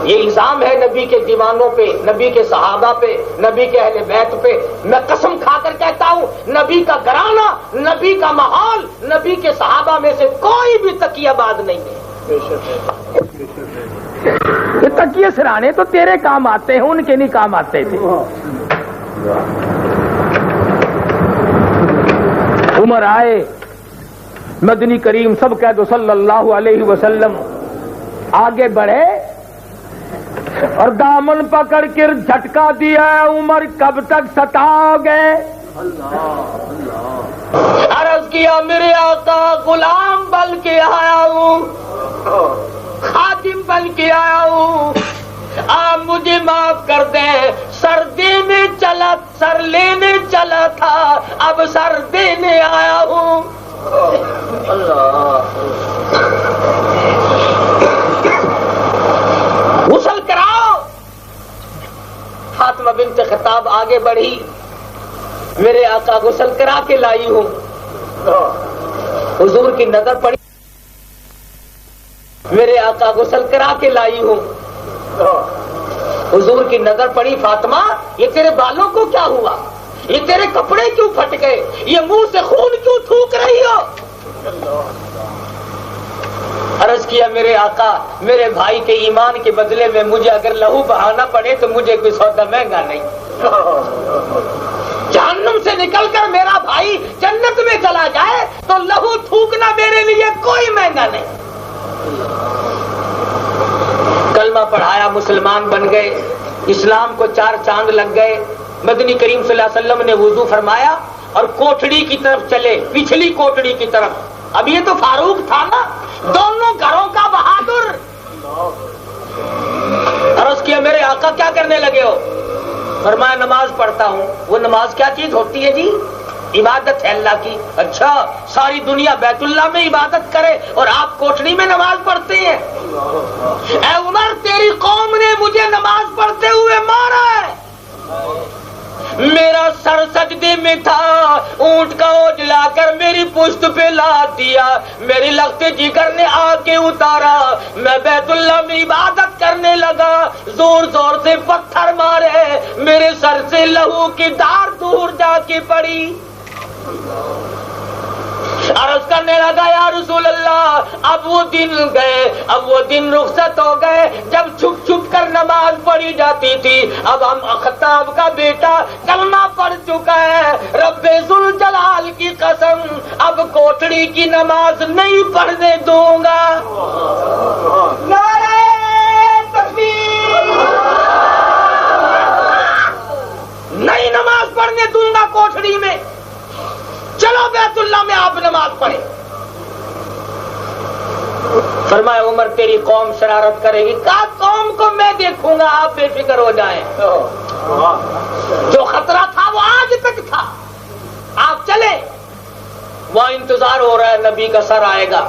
یہ الزام ہے نبی کے دیوانوں پہ, نبی کے صحابہ پہ, نبی کے اہل بیت پہ. میں قسم کھا کر کہتا ہوں, نبی کا گھرانہ, نبی کا ماحول, نبی کے صحابہ میں سے کوئی بھی تکیہ باز نہیں ہے. یہ تکیے سرانے تو تیرے کام آتے ہیں, ان کے نہیں کام آتے تھے. عمر آئے, مدنی کریم سب کہہ دو صلی اللہ علیہ وسلم آگے بڑھے اور دامن پکڑ کر جھٹکا دیا. عمر کب تک ستاؤ گے؟ عرض کیا میرے آقا غلام بن کے آیا ہوں, خادم بن کے آیا ہوں, آپ مجھے معاف کر دیں. سر دینے چلا, سر لینے چلا تھا, اب سر دینے آیا ہوں. غسل کراؤ. فاطمہ بنت خطاب آگے بڑھی, میرے آقا غسل کرا کے لائی ہوں. حضور کی نظر پڑی, میرے آقا غسل کرا کے لائی ہوں. حضور کی نظر پڑی, فاطمہ یہ تیرے بالوں کو کیا ہوا, یہ تیرے کپڑے کیوں پھٹ گئے, یہ منہ سے خون کیوں تھوک رہی ہو. عرض کیا میرے آقا میرے بھائی کے ایمان کے بدلے میں مجھے اگر لہو بہانا پڑے تو مجھے کوئی سودا مہنگا نہیں. جہنم سے نکل کر میرا بھائی جنت میں چلا جائے تو لہو تھوکنا میرے لیے کوئی مہنگا نہیں. کلمہ پڑھایا, مسلمان بن گئے, اسلام کو 4 چاند لگ گئے. مدنی کریم صلی اللہ علیہ وسلم نے وضو فرمایا اور کوٹڑی کی طرف چلے, پچھلی کوٹڑی کی طرف. اب یہ تو فاروق تھا نا, دونوں گھروں کا بہادر. عرض کیا میرے آقا کیا کرنے لگے ہو؟ فرمایا نماز پڑھتا ہوں. وہ نماز کیا چیز ہوتی ہے جی؟ عبادت ہے اللہ کی. اچھا ساری دنیا بیت اللہ میں عبادت کرے اور آپ کوٹھڑی میں نماز پڑھتے ہیں. اے عمر تیری قوم نے مجھے نماز پڑھتے ہوئے مارا ہے. میرا سر سجدے میں تھا, اونٹ کا اوج لا کر میری پشت پہ لاد دیا, میری لخت جگر نے آ کے اتارا, میں بیت اللہ میں عبادت کرنے لگا, زور زور سے پتھر مارے, میرے سر سے لہو کی دھار دور جا کے پڑی. عرض کرنے لگا یا رسول اللہ اب وہ دن گئے, اب وہ دن رخصت ہو گئے جب چھپ چھپ کر نماز پڑھی جاتی تھی. اب ہم خطاب کا بیٹا کلمہ پڑھ چکا ہے, رب ذوالجلال کی قسم اب کوٹڑی کی نماز نہیں پڑھنے دوں گا. نعرہ تکبیر, نہیں نماز پڑھنے دوں گا کوٹڑی میں. چلو بیت اللہ میں آپ نماز پڑھیں. فرمایا عمر تیری قوم شرارت کرے گی. کہا قوم کو میں دیکھوں گا, آپ بے فکر ہو جائیں. جو خطرہ تھا وہ آج تک تھا. آپ چلیں, وہاں انتظار ہو رہا ہے نبی کا سر آئے گا.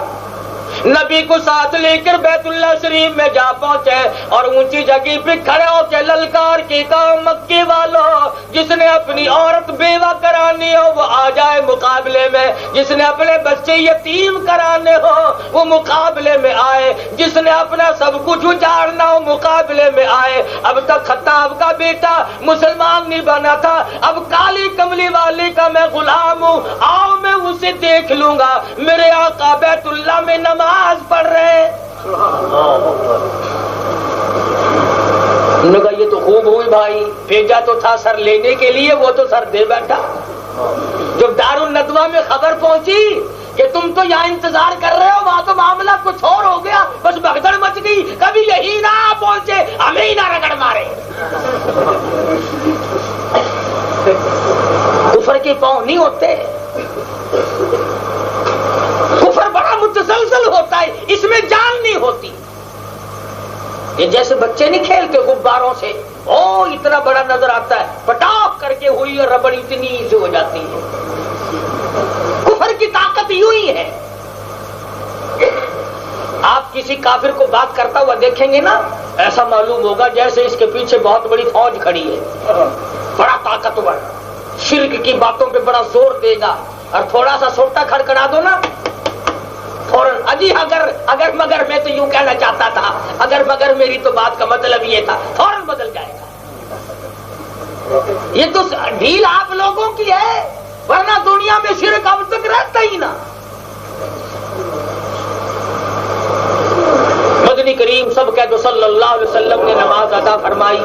نبی کو ساتھ لے کر بیت اللہ شریف میں جا پہنچے اور اونچی جگہ پہ کھڑے ہو کے للکار کے کہا مکے والوں جس نے اپنی عورت بیوہ کرانی ہو وہ آ جائے مقابلے میں, جس نے اپنے بچے یتیم کرانے ہو وہ مقابلے میں آئے, جس نے اپنا سب کچھ اجاڑنا ہو مقابلے میں آئے. اب تک خطاب کا بیٹا مسلمان نہیں بنا تھا, اب کالی کملی والے کا میں غلام ہوں, آؤ میں اسے دیکھ لوں گا. میرے آقا بیت اللہ میں نماز پڑھ رہے. انہوں نے کہا یہ تو خوب ہوئی بھائی, بھیجا تو تھا سر لینے کے لیے, وہ تو سر دے بیٹھا. جب دارالندوہ میں خبر پہنچی کہ تم تو یہاں انتظار کر رہے ہو, وہاں تو معاملہ کچھ اور ہو گیا, بس بھگدڑ مچ گئی. کبھی یہی نہ پہنچے ہمیں ہی نہ رگڑ مارے. کفر کے پاؤں نہیں ہوتے, کفر بڑا متسلسل ہوتا ہے, اس میں جان نہیں ہوتی. یہ جیسے بچے نہیں کھیلتے غباروں سے, او اتنا بڑا نظر آتا ہے, پٹاخ کر کے ہوئی اور ربڑ اتنی سے ہو جاتی ہے. کفر کی طاقت یوں ہی ہے. آپ کسی کافر کو بات کرتا ہوا دیکھیں گے نا, ایسا معلوم ہوگا جیسے اس کے پیچھے بہت بڑی فوج کھڑی ہے, بڑا طاقتور, شرک کی باتوں پہ بڑا زور دے گا, اور تھوڑا سا سوٹا کھڑکڑا دو نا فوراً اجی اگر مگر میں تو یوں کہنا چاہتا تھا, اگر مگر میری تو بات کا مطلب یہ تھا, فوراً بدل جائے گا. یہ تو ڈھیل آپ لوگوں کی ہے, ورنہ دنیا میں شرک اب تک رہتا ہی نہ. مدنی کریم سب کہہ دو صلی اللہ علیہ وسلم نے نماز ادا فرمائی.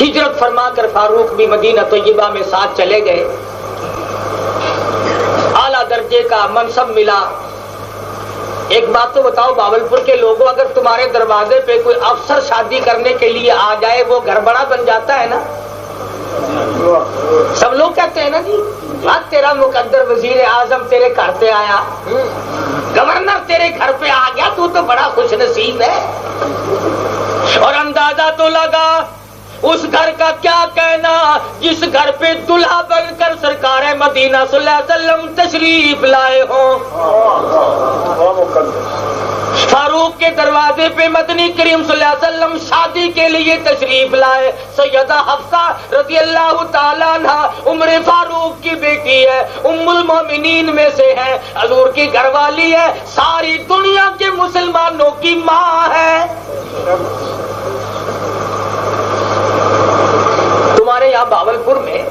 ہجرت فرما کر فاروق بھی مدینہ طیبہ میں ساتھ چلے گئے. اعلیٰ درجے کا منصب ملا. ایک بات تو بتاؤ باولپور کے لوگوں, اگر تمہارے دروازے پہ کوئی افسر شادی کرنے کے لیے آ جائے وہ گھر بڑا بن جاتا ہے نا. سب لوگ کہتے ہیں نا جی تیرا مقدر وزیر اعظم تیرے گھر پہ آیا, گورنر تیرے گھر پہ آ گیا, تو بڑا خوش نصیب ہے. اور اندازہ تو لگا اس گھر کا کیا کہنا جس گھر پہ دلہا بن کر سرکار مدینہ صلی اللہ علیہ وسلم تشریف لائے ہوں. فاروق کے دروازے پہ مدنی کریم صلی اللہ علیہ وسلم شادی کے لیے تشریف لائے. سیدہ حفصہ رضی اللہ تعالیٰ عنہ عمر فاروق کی بیٹی ہے, ام المومنین میں سے ہے, حضور کی گھر والی ہے, ساری دنیا کے مسلمانوں کی ماں ہے. تمہارے یہاں باولپور میں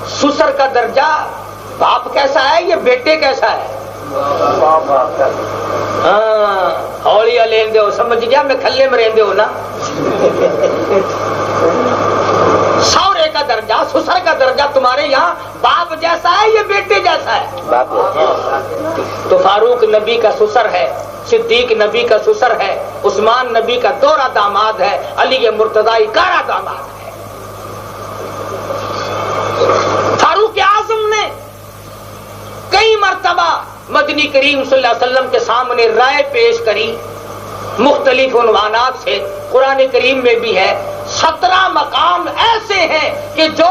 سسر کا درجہ باپ کیسا ہے, یہ بیٹے کیسا ہے؟ ہاں ہولی لیندے ہو, سمجھ گیا میں کھلے میں رہندے ہو نا. سورے کا درجہ سسر کا درجہ تمہارے یہاں باپ جیسا ہے یہ بیٹے جیسا ہے؟ تو فاروق نبی کا سسر ہے, صدیق نبی کا سسر ہے, عثمان نبی کا دوہرا داماد ہے, علی مرتضی کارا داماد ہے. فاروق اعظم نے کئی مرتبہ مدنی کریم صلی اللہ علیہ وسلم کے سامنے رائے پیش کری مختلف عنوانات سے. قرآن کریم میں بھی ہے 17 مقام ایسے ہیں کہ جو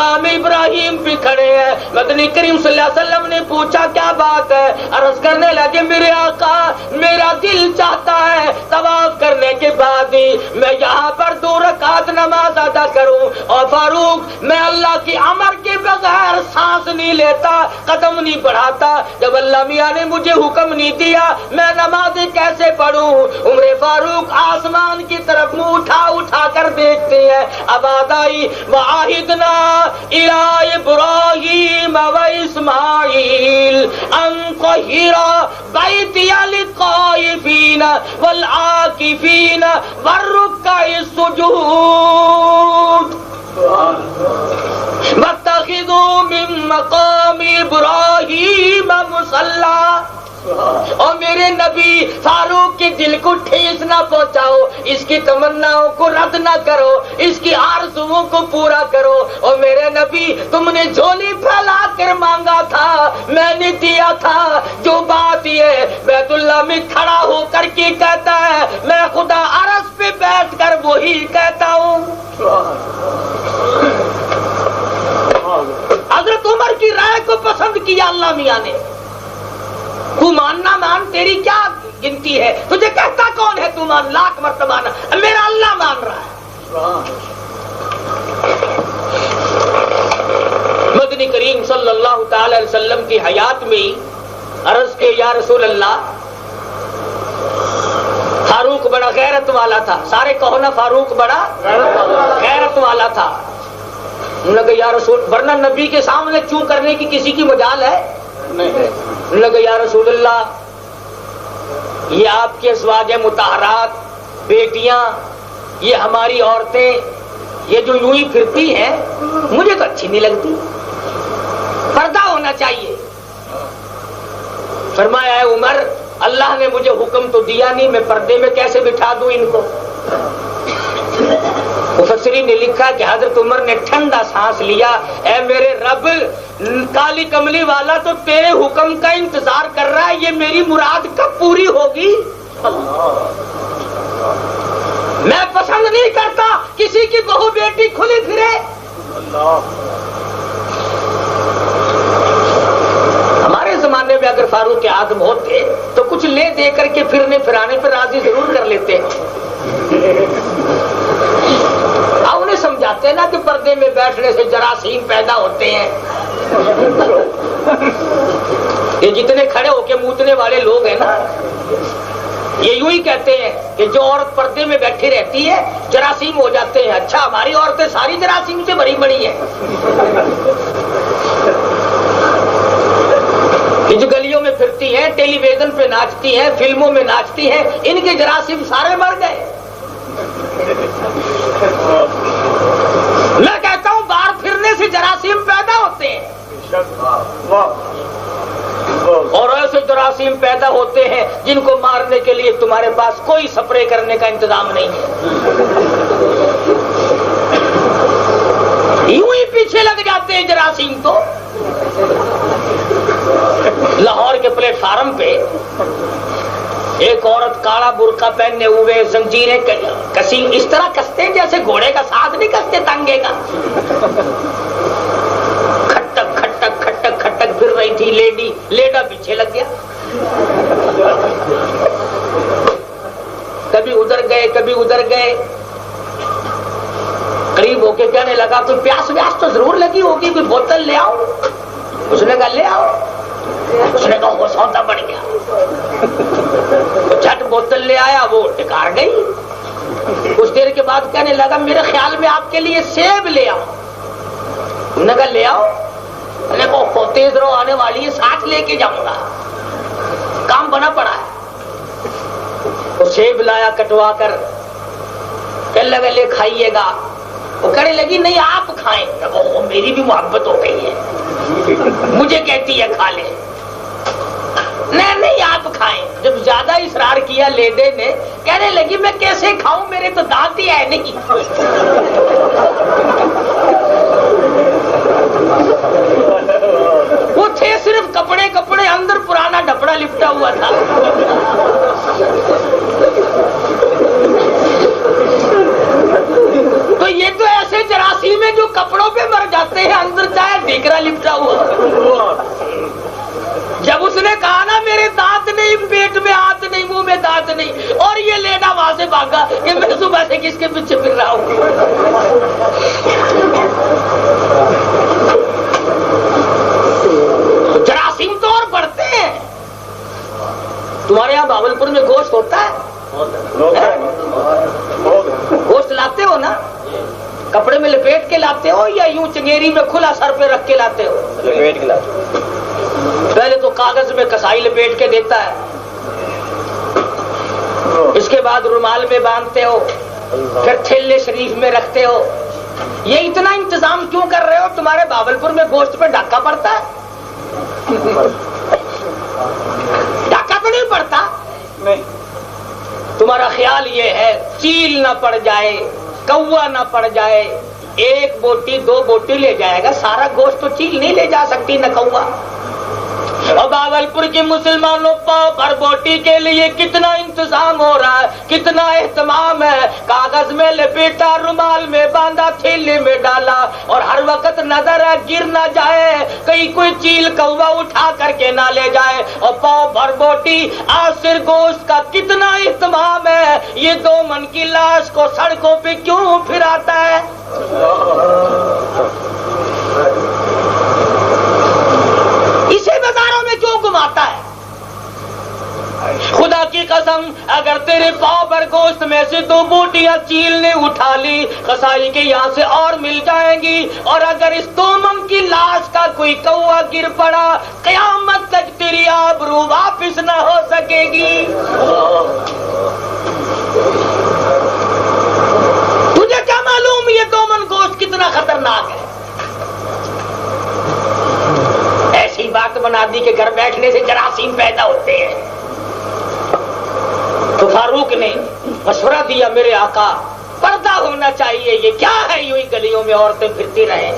مقام ابراہیم پہ کھڑے ہیں. مدنی کریم صلی اللہ علیہ وسلم نے پوچھا کیا بات ہے؟ عرض کرنے لگے میرے آقا میرا دل چاہتا ہے طواف کرنے کے بعد ہی میں یہاں پر 2 رکعت نماز ادا کروں. اور فاروق میں اللہ کی امر کے بغیر سانس نہیں لیتا، قدم نہیں بڑھاتا. جب اللہ میاں نے مجھے حکم نہیں دیا میں نمازیں کیسے پڑھوں؟ عمر فاروق آسمان کی طرف منہ اٹھا کر دیکھتے ہیں. آواز آئی وعہدنا الی ابراہیم و اسماعیل ان طہرا بیتی للطائفین والعاکفین والرکع السجود واتخذوا من مقام ابراہیم مصلی. اور میرے نبی فاروق کے دل کو ٹھیس نہ پہنچاؤ، اس کی تمناؤں کو رد نہ کرو، اس کی آرزوؤں کو پورا کرو. اور میرے نبی تم نے جھولی پھیلا کر مانگا تھا میں نے دیا تھا. جو بات یہ بیت اللہ میں کھڑا ہو کر کے کہتا ہے میں خدا عرش پہ بیٹھ کر وہی کہتا ہوں. حضرت عمر کی رائے کو پسند کیا اللہ میاں نے. تو ماننا مان، تیری کیا گنتی ہے؟ تجھے کہتا کون ہے تو مان؟ لاکھ مرتبہ میرا اللہ مان رہا ہے. مدنی کریم صلی اللہ تعالی علیہ وسلم کی حیات میں ہی عرض کے یا رسول اللہ فاروق بڑا غیرت والا تھا. سارے کہو نا فاروق بڑا غیرت والا تھا. لگا یا رسول، ورنہ نبی کے سامنے چوں کرنے کی کسی کی مجال ہے؟ لگا یا رسول اللہ یہ آپ کے ازواج مطہرات بیٹیاں، یہ ہماری عورتیں، یہ جو یوں ہی پھرتی ہیں مجھے تو اچھی نہیں لگتی، پردہ ہونا چاہیے. فرمایا ہے عمر اللہ نے مجھے حکم تو دیا نہیں، میں پردے میں کیسے بٹھا دوں ان کو؟ مفسرین نے لکھا کہ حضرت عمر نے ٹھنڈا سانس لیا. اے میرے رب، کالی کملی والا تو تیرے حکم کا انتظار کر رہا ہے، یہ میری مراد کب پوری ہوگی؟ میں پسند نہیں کرتا کسی کی بہو بیٹی کھلی پھرے. ہمارے زمانے میں اگر فاروق اعظم ہوتے تو کچھ لے دے کر کے پھرنے پھرانے پر راضی ضرور کر لیتے. انہیں سمجھاتے نا کہ پردے میں بیٹھنے سے جراثیم پیدا ہوتے ہیں. یہ جتنے کھڑے ہو کے موتنے والے لوگ ہیں نا یہ یوں ہی کہتے ہیں کہ جو عورت پردے میں بیٹھی رہتی ہے جراثیم ہو جاتے ہیں. اچھا ہماری عورتیں ساری جراثیم سے بھری پڑی ہیں. جو گلیوں میں پھرتی ہیں، ٹیلی ویژن پہ ناچتی ہیں، فلموں میں ناچتی ہیں، ان کے جراثیم سارے مر گئے. میں کہتا ہوں باہر پھرنے سے جراثیم پیدا ہوتے ہیں اور ایسے جراثیم پیدا ہوتے ہیں جن کو مارنے کے لیے تمہارے پاس کوئی سپرے کرنے کا انتظام نہیں ہے. یوں ہی پیچھے لگ جاتے ہیں جراثیم. تو لاہور کے پلیٹ فارم پہ ایک عورت کالا برقع پہننے ہوئے زنجیریں کسی اس طرح کستے جیسے گھوڑے کا ساتھ نہیں کستے تنگے کا. کھٹک کھٹک کھٹک کھٹک پھر رہی تھی. لیڈا پیچھے لگ گیا. کبھی ادھر گئے کبھی ادھر گئے. قریب ہو کے کہنے لگا کوئی پیاس ویاس تو ضرور لگی ہوگی، کوئی بوتل لے آؤ. اس نے کہا لے آؤ. اس نے کہا وہ سودا بڑھ گیا. جھٹ بوتل لے آیا، وہ ٹکار گئی. کچھ دیر کے بعد کہنے لگا میرے خیال میں آپ کے لیے سیب لے آؤ. انہوں نے کہا لے آؤ. میں نے کہا تیز رو آنے والی ہے، ساتھ لے کے جاؤں گا. کام بنا پڑا ہے. وہ سیب لایا کٹوا کر، کہنے لگا لے کھائیے گا. وہ کہنے لگی نہیں آپ کھائیں. میری بھی محبت ہو گئی ہے، مجھے کہتی ہے کھا لے. نہیں آپ کھائیں. جب زیادہ اصرار کیا لیڈے نے، کہنے لگی میں کیسے کھاؤں، میرے تو دانت ہی ہے نہیں. وہ تھے صرف کپڑے اندر پرانا ڈپڑا لپٹا ہوا تھا. تو یہ تو ایسے جراثیم ہیں جو کپڑوں پہ مر جاتے ہیں، پیٹ میں ہاتھ نہیں، منہ میں دانت نہیں، اور یہ لینا وہاں سے بھاگا کہ میں صبح سے کس کے پیچھے پھر رہا ہوں. جراثیم تو اور بڑھتے ہیں. تمہارے یہاں بھاولپور میں گوشت ہوتا ہے؟ گوشت لاتے ہو نا؟ کپڑے میں لپیٹ کے لاتے ہو یا یوں چنگیری میں کھلا سر پہ رکھ کے لاتے ہو؟ لپیٹ کے لاتے ہو. پہلے تو کاغذ میں کسائی لپیٹ کے دیتا ہے، اس کے بعد رومال میں باندھتے ہو، پھر تھیلے شریف میں رکھتے ہو. یہ اتنا انتظام کیوں کر رہے ہو؟ تمہارے بھاولپور میں گوشت پہ ڈاکہ پڑتا ہے؟ ڈاکہ تو نہیں پڑتا. تمہارا خیال یہ ہے چیل نہ پڑ جائے، کوا نہ پڑ جائے، ایک بوٹی دو بوٹی لے جائے گا، سارا گوشت تو چیل نہیں لے جا سکتی نہ کوا. اور بھاولپور کے مسلمانوں پاؤ بھر بوٹی کے لیے کتنا انتظام ہو رہا ہے، کتنا اہتمام ہے. کاغذ میں لپیٹا، رومال میں باندھا، تھیلے میں ڈالا، اور ہر وقت نظر ہے گر نہ جائے، کہیں کوئی چیل کوا اٹھا کر کے نہ لے جائے. اور پاؤ بھر بوٹی آخر گوشت کا کتنا اہتمام ہے. یہ 2 من کی لاش کو سڑکوں پہ کیوں پھراتا ہے؟ اسے بازاروں میں کیوں گھماتا ہے؟ خدا کی قسم اگر تیرے پاؤں پر گوشت میں سے 2 بوٹیاں چیل نے اٹھا لی، قصائی کے یہاں سے اور مل جائیں گی. اور اگر اس 2 من کی لاش کا کوئی کوا گر پڑا، قیامت تک تیری آبرو واپس نہ ہو سکے گی. تجھے کیا معلوم یہ 2 من گوشت کتنا خطرناک ہے؟ ایسی بات بنا دی کہ گھر بیٹھنے سے جراثیم پیدا ہوتے ہیں. تو فاروق نے مشورہ دیا، میرے آقا پردہ ہونا چاہیے، یہ کیا ہے یوں ہی گلیوں میں عورتیں پھرتی رہیں؟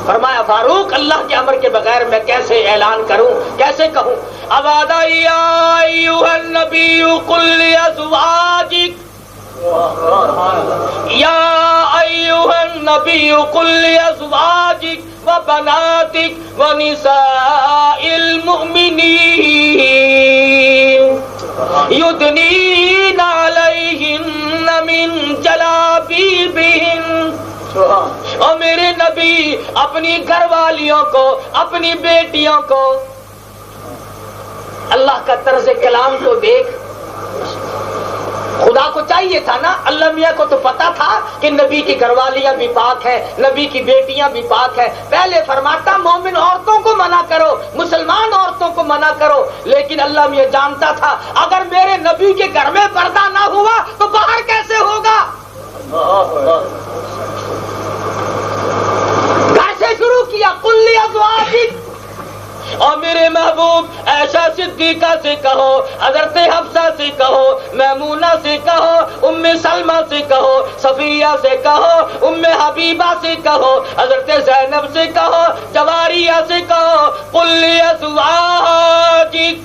فرمایا فاروق اللہ کے امر کے بغیر میں کیسے اعلان کروں، کیسے کہوں؟ اوادہ یا ایھا النبی قل لازواجک، یا ایھا النبی قل لازواجک وبناتک ونساء المؤمنین یدنین علیہن من جلابیبہن. اور میرے نبی اپنی گھر والیوں کو، اپنی بیٹیوں کو، اللہ کا طرز کلام تو دیکھ. خدا کو چاہیے تھا نا، اللہ میاں کو تو پتا تھا کہ نبی کی گھر والیاں بھی پاک ہیں، نبی کی بیٹیاں بھی پاک ہیں. پہلے فرماتا مومن عورتوں کو منع کرو، مسلمان عورتوں کو منع کرو. لیکن اللہ میاں جانتا تھا اگر میرے نبی کے گھر میں پردہ نہ ہوا تو باہر کیسے ہوگا. گھر سے شروع کیا، قل لازواجک. اور میرے محبوب عائشہ صدیقہ سے کہو، حضرت حفصہ سے کہو، میمونہ سے کہو، ام سلمہ سے کہو، صفیہ سے کہو، ام حبیبہ سے کہو، حضرت زینب سے کہو، جواریہ سے کہو، قل لازواجک.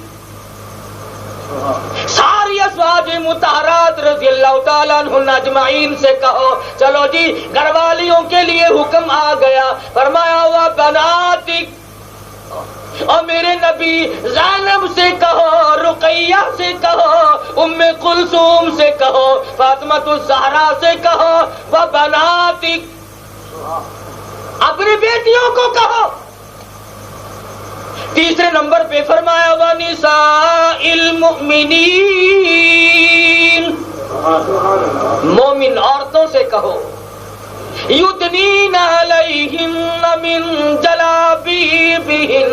ساری ازواج مطہرات رضی اللہ تعالیٰ عنہن اجمعین سے کہو. چلو جی گھر والیوں کے لیے حکم آ گیا. فرمایا ہوا بناتک. اور میرے نبی زینب سے کہو، رقیہ سے کہو، ام کلثوم سے کہو، فاطمہ الزہرا سے کہو، وبناتک. اپنی بیٹیوں کو کہو. تیسرے نمبر پہ فرمایا وَنِسَاءِ الْمُؤْمِنِينَ. مومن عورتوں سے کہو یدنین علیہن من جلابیبہن.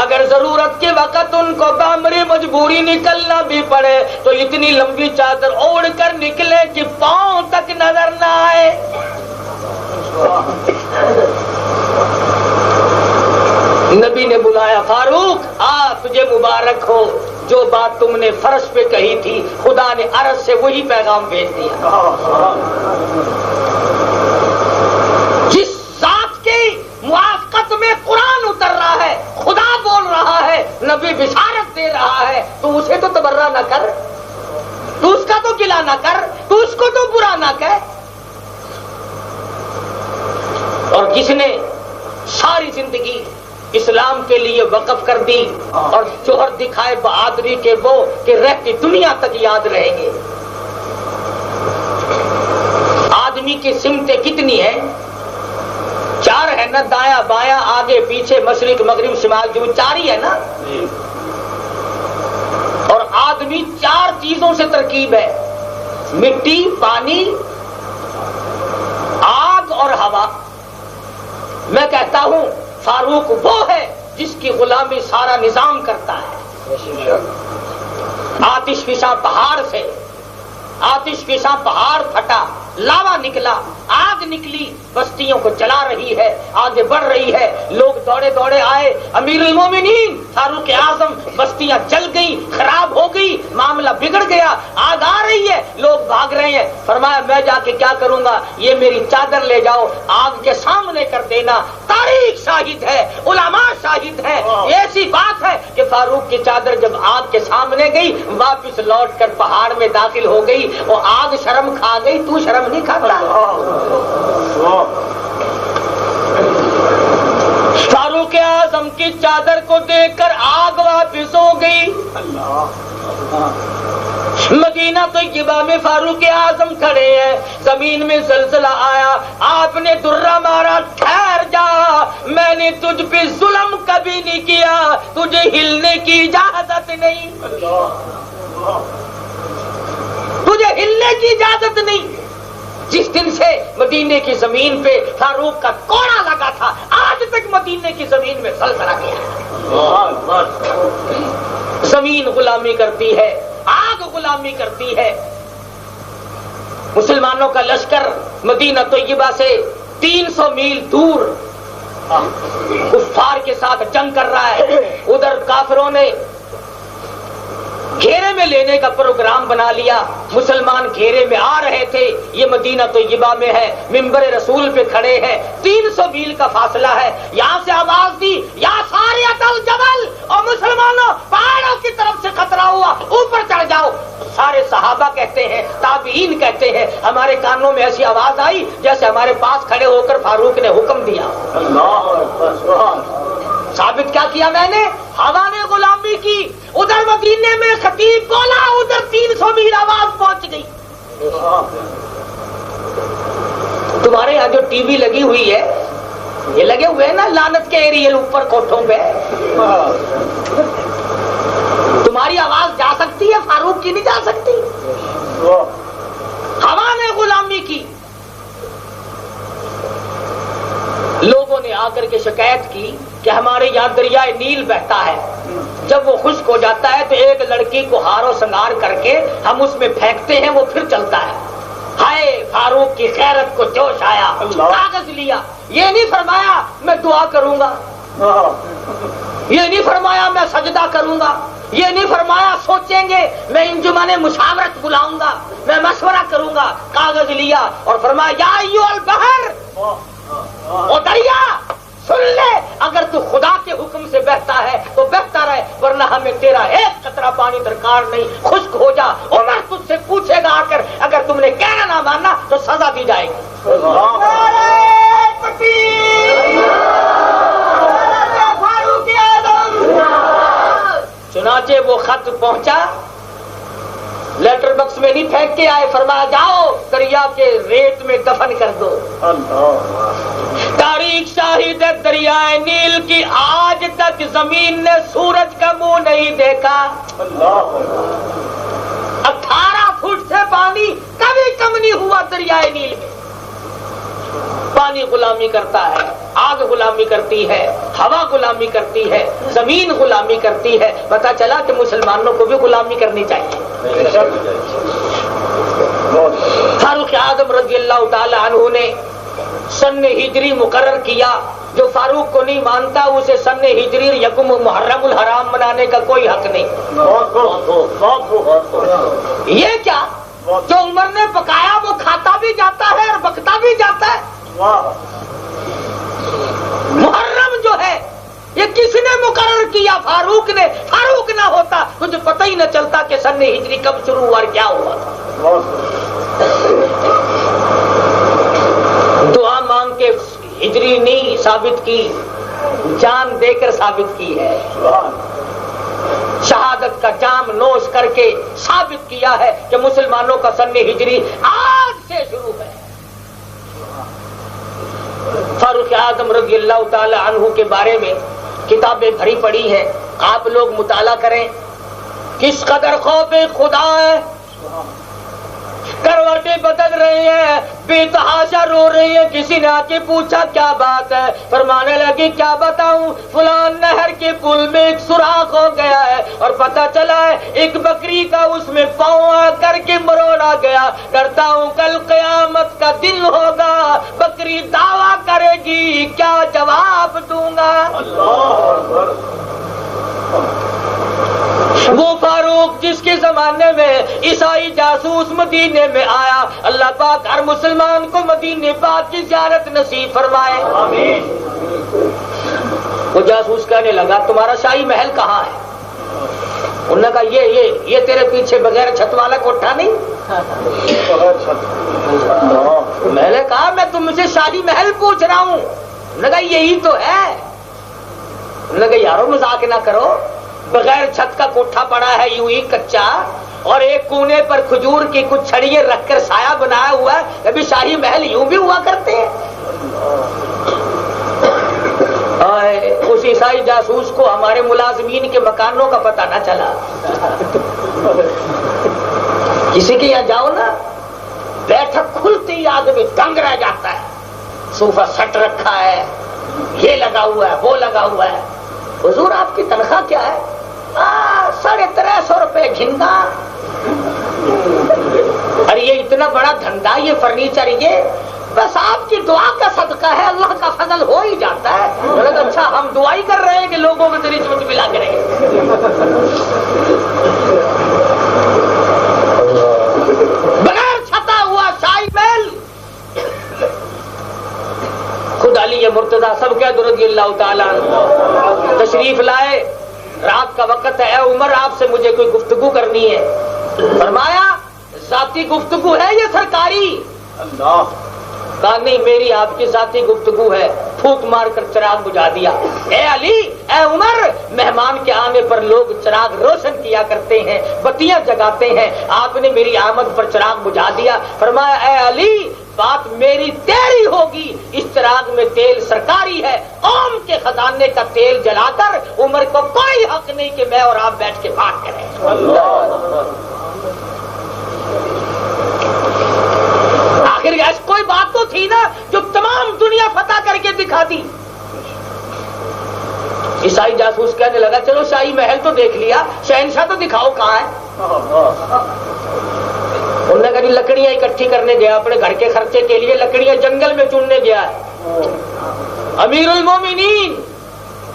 اگر ضرورت کے وقت ان کو بامر مجبوری نکلنا بھی پڑے تو اتنی لمبی چادر اوڑھ کر نکلے کہ پاؤں تک نظر نہ آئے. نبی نے بلایا فاروق تجھے مبارک ہو، جو بات تم نے فرش پہ کہی تھی خدا نے عرش سے وہی پیغام بھیج دیا. جس ذات کی موافقت میں قرآن اتر رہا ہے، خدا بول رہا ہے، نبی بشارت دے رہا ہے، تو اسے تو تبرہ نہ کر، تو اس کا تو گلہ نہ کر، تو اس کو تو برا نہ کہہ. اور جس نے ساری زندگی اسلام کے لیے وقف کر دی اور جوہر دکھائے بہادری کے وہ کہ رہتی دنیا تک یاد رہیں گے. آدمی کی سمتیں کتنی ہیں؟ 4 ہے نا، دایاں بایاں آگے پیچھے مشرق مغرب شمال جنوب، 4 ہی ہے نا. اور آدمی 4 چیزوں سے ترکیب ہے، مٹی، پانی، آگ اور ہوا. میں کہتا ہوں فاروق وہ ہے جس کی غلامی سارا نظام کرتا ہے. آتش فشاں پہاڑ سے آتش فشاں پہاڑ پھٹا، لاوا نکلا، آگ نکلی، بستیوں کو جلا رہی ہے، آگے بڑھ رہی ہے. لوگ دوڑے دوڑے آئے، امیر المومنین فاروق اعظم، بستیاں جل گئی، خراب ہو گئی، معاملہ بگڑ گیا، آگ آ رہی ہے، لوگ بھاگ رہے ہیں. فرمایا میں جا کے کیا کروں گا؟ یہ میری چادر لے جاؤ، آگ کے سامنے کر دینا. تاریخ شاہد ہے، علماء شاہد ہے. ایسی بات ہے کہ فاروق کی چادر جب آگ کے سامنے گئی، واپس لوٹ کر پہاڑ میں داخل ہو گئی. وہ آگ شرم کھا گئی، تو شرم نہیں کھاتا؟ فاروق اعظم کی چادر کو دیکھ کر آگ واپس ہو گئی. مدینہ طیبہ میں فاروق اعظم کھڑے ہیں، زمین میں زلزلہ آیا، آپ نے درہ مارا، ٹھہر جا، میں نے تجھ پہ ظلم کبھی نہیں کیا، تجھے ہلنے کی اجازت نہیں، تجھے ہلنے کی اجازت نہیں. جس دن سے مدینے کی زمین پہ فاروق کا کوڑا لگا تھا، آج تک مدینے کی زمین میں زلزلہ گیا. زمین غلامی کرتی ہے، آگ غلامی کرتی ہے. مسلمانوں کا لشکر مدینہ طیبہ سے 300 میل دور کفار کے ساتھ جنگ کر رہا ہے. ادھر کافروں نے گھیرے میں لینے کا پروگرام بنا لیا. مسلمان گھیرے میں آ رہے تھے. یہ مدینہ طیبہ میں ہے، منبر رسول پہ کھڑے ہیں، 300 میل کا فاصلہ ہے. یہاں سے آواز دی، یا ساریۃ الجبل، اور مسلمانوں پہاڑوں کی طرف سے خطرہ ہوا، اوپر چڑھ جاؤ. سارے صحابہ کہتے ہیں، تابعین کہتے ہیں، ہمارے کانوں میں ایسی آواز آئی جیسے ہمارے پاس کھڑے ہو کر فاروق نے حکم دیا. ثابت کیا کیا میں نے؟ ہوا نے غلامی کی. ادھر مدینے میں خطیب بولا، ادھر 300 میل آواز پہنچ گئی. تمہارے یہاں جو ٹی وی لگی ہوئی ہے، یہ لگے ہوئے ہیں نا لعنت کے ایریل اوپر کوٹھوں پہ، تمہاری آواز جا سکتی ہے، فاروق کی نہیں جا سکتی. ہوا نے غلامی کی. لوگوں نے آ کر کے شکایت کی کہ ہمارے یہاں دریائے نیل بہتا ہے، جب وہ خشک ہو جاتا ہے تو ایک لڑکی کو ہار و سنگار کر کے ہم اس میں پھینکتے ہیں، وہ پھر چلتا ہے. ہائے فاروق کی خیرت کو جوش آیا، کاغذ لیا. یہ نہیں فرمایا میں دعا کروں گا، یہ نہیں فرمایا میں سجدہ کروں گا، یہ نہیں فرمایا سوچیں گے، میں انجمن مشاورت بلاؤں گا، میں مشورہ کروں گا. کاغذ لیا اور فرمایا یا ایھا البحر، او دریا سن لے، اگر تو خدا کے حکم سے بہتا ہے تو بہتا رہے، ورنہ ہمیں تیرا ایک قطرہ پانی درکار نہیں، خشک ہو جا. عمر تجھ سے پوچھے گا آ کر، اگر تم نے کہنا نہ مانا تو سزا دی جائے گی. چنانچہ وہ خط پہنچا، لیٹر باکس میں نہیں پھینک کے آئے، فرمایا جاؤ دریا کے ریت میں دفن کر دو. تاریخ شاہد ہے دریائے نیل کی، آج تک زمین نے سورج کا منہ نہیں دیکھا. 18 فٹ سے پانی کبھی کم نہیں ہوا دریائے نیل میں. پانی غلامی کرتا ہے، آگ غلامی کرتی ہے، ہوا غلامی کرتی ہے، زمین غلامی کرتی ہے. پتا چلا کہ مسلمانوں کو بھی غلامی کرنی چاہیے. فاروق اعظم رضی اللہ تعالی عنہ نے سن ہجری مقرر کیا. جو فاروق کو نہیں مانتا اسے سن ہجری یکم محرم الحرام منانے کا کوئی حق نہیں. یہ کیا جو عمر نے پکایا وہ کھاتا بھی جاتا ہے اور بکتا بھی جاتا ہے. محرم جو ہے یہ کس نے مقرر کیا؟ فاروق نے. فاروق نہ ہوتا تجھے پتہ ہی نہ چلتا کہ سن ہجری کب شروع ہوا اور کیا ہوا. دعا مانگ کے ہجری نہیں ثابت کی، جان دے کر ثابت کی ہے، شہادت کا جام نوش کر کے ثابت کیا ہے کہ مسلمانوں کا سن ہجری آج سے شروع ہے۔ فاروق اعظم رضی اللہ تعالی عنہ کے بارے میں کتابیں بھری پڑی ہیں، آپ لوگ مطالعہ کریں، کس قدر خوف خدا ہے، کروٹیں بدل رہی ہیں، بے تحاشا رو رہی ہیں، کسی نے آ کے پوچھا کیا بات ہے، فرمانے لگی کیا بتاؤں، فلان نہر کے پل میں ایک سوراخ ہو گیا ہے اور پتہ چلا ہے ایک بکری کا اس میں پاؤں آ کر کے مروڑا گیا، ڈرتا ہوں کل قیامت کا دن ہوگا، بکری دعویٰ کرے گی، کیا جواب دوں گا؟ وہ فاروق جس کے زمانے میں عیسائی جاسوس مدینے میں آیا، اللہ پاک ہر مسلمان کو مدینے پاک کی زیارت نصیب فرمائے، آمین۔ وہ جاسوس کہنے لگا تمہارا شاہی محل کہاں ہے؟ انہوں نے کہا یہ تیرے پیچھے بغیر چھت والا کوٹھا نہیں؟ میں نے کہا میں تم سے شاہی محل پوچھ رہا ہوں، انہوں نے کہا یہی تو ہے۔ انہوں نے کہا یارو مذاق نہ کرو، بغیر چھت کا کوٹھا پڑا ہے یوں ہی کچا، اور ایک کونے پر کھجور کی کچھ چھڑیاں رکھ کر سایہ بنایا ہوا ہے، ابھی شاہی محل یوں بھی ہوا کرتے ہیں۔ اس عیسائی جاسوس کو ہمارے ملازمین کے مکانوں کا پتہ نہ چلا، کسی کے یہاں جاؤ نا بیٹھک کھلتے ہی آدمی دنگ رہ جاتا ہے، صوفہ سٹ رکھا ہے، یہ لگا ہوا ہے وہ لگا ہوا ہے، حضور آپ کی تنخواہ کیا ہے؟ 350 روپے گھننا، اور یہ اتنا بڑا دھندا، یہ فرنیچر، یہ بس آپ کی دعا کا صدقہ ہے، اللہ کا فضل ہو ہی جاتا ہے۔ اچھا ہم دعا ہی کر رہے ہیں کہ لوگوں میں تیری رشوت ملا کریں، بغیر چھتا ہوا شاہی محل۔ خود علی مرتضیٰ سب کے رضی اللہ تعالیٰ عنہ تشریف لائے، رات کا وقت ہے، اے عمر آپ سے مجھے کوئی گفتگو کرنی ہے۔ فرمایا ذاتی گفتگو ہے یہ سرکاری؟ کہا نہیں میری آپ کی ذاتی گفتگو ہے، پھونک مار کر چراغ بجھا دیا۔ اے علی اے عمر، مہمان کے آنے پر لوگ چراغ روشن کیا کرتے ہیں، بتیاں جگاتے ہیں، آپ نے میری آمد پر چراغ بجھا دیا۔ فرمایا اے علی بات میری تیری ہوگی، اس چراغ میں تیل سرکاری ہے، قوم کے خزانے کا تیل جلا کر عمر کو کوئی حق نہیں کہ میں اور آپ بیٹھ کے بات کریں۔ آخر ایسی کوئی بات تو تھی نا جو تمام دنیا فتح کر کے دکھا دی۔ عیسائی جاسوس کہنے لگا چلو شاہی محل تو دیکھ لیا، شہنشاہ تو دکھاؤ کہاں ہے؟ انہوں نے کہا لکڑیاں اکٹھی کرنے گیا، اپنے گھر کے خرچے کے لیے لکڑیاں جنگل میں چننے گیا ہے، امیر المومنین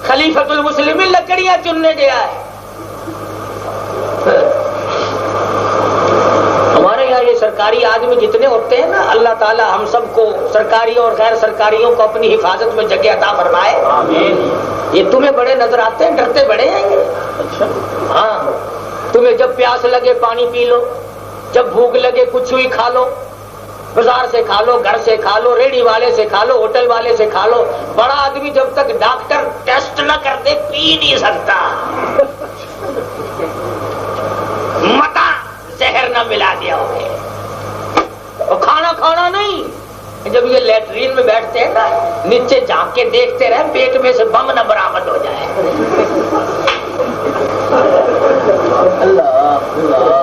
خلیفۃ المسلمین لکڑیاں چننے گیا ہے۔ ہمارے یہاں یہ سرکاری آدمی جتنے ہوتے ہیں نا، اللہ تعالیٰ ہم سب کو سرکاری اور غیر سرکاریوں کو اپنی حفاظت میں جگہ عطا فرمائے، آمین۔ یہ تمہیں بڑے نظر آتے ہیں، ڈرتے بڑے ہیں یہ۔ ہاں تمہیں جب پیاس لگے پانی پی لو، جب بھوک لگے کچھ ہوئی کھا لو، بازار سے کھا لو، گھر سے کھا لو، ریڑھی والے سے کھا لو، ہوٹل والے سے کھا لو۔ بڑا آدمی جب تک ڈاکٹر ٹیسٹ نہ کر دے پی نہیں سکتا، متا زہر نہ ملا دیا ہو۔ کھانا کھانا نہیں، جب یہ لیٹرین میں بیٹھتے ہیں نا نیچے جھانک کے دیکھتے رہے پیٹ میں سے بم نہ برآمد ہو جائے۔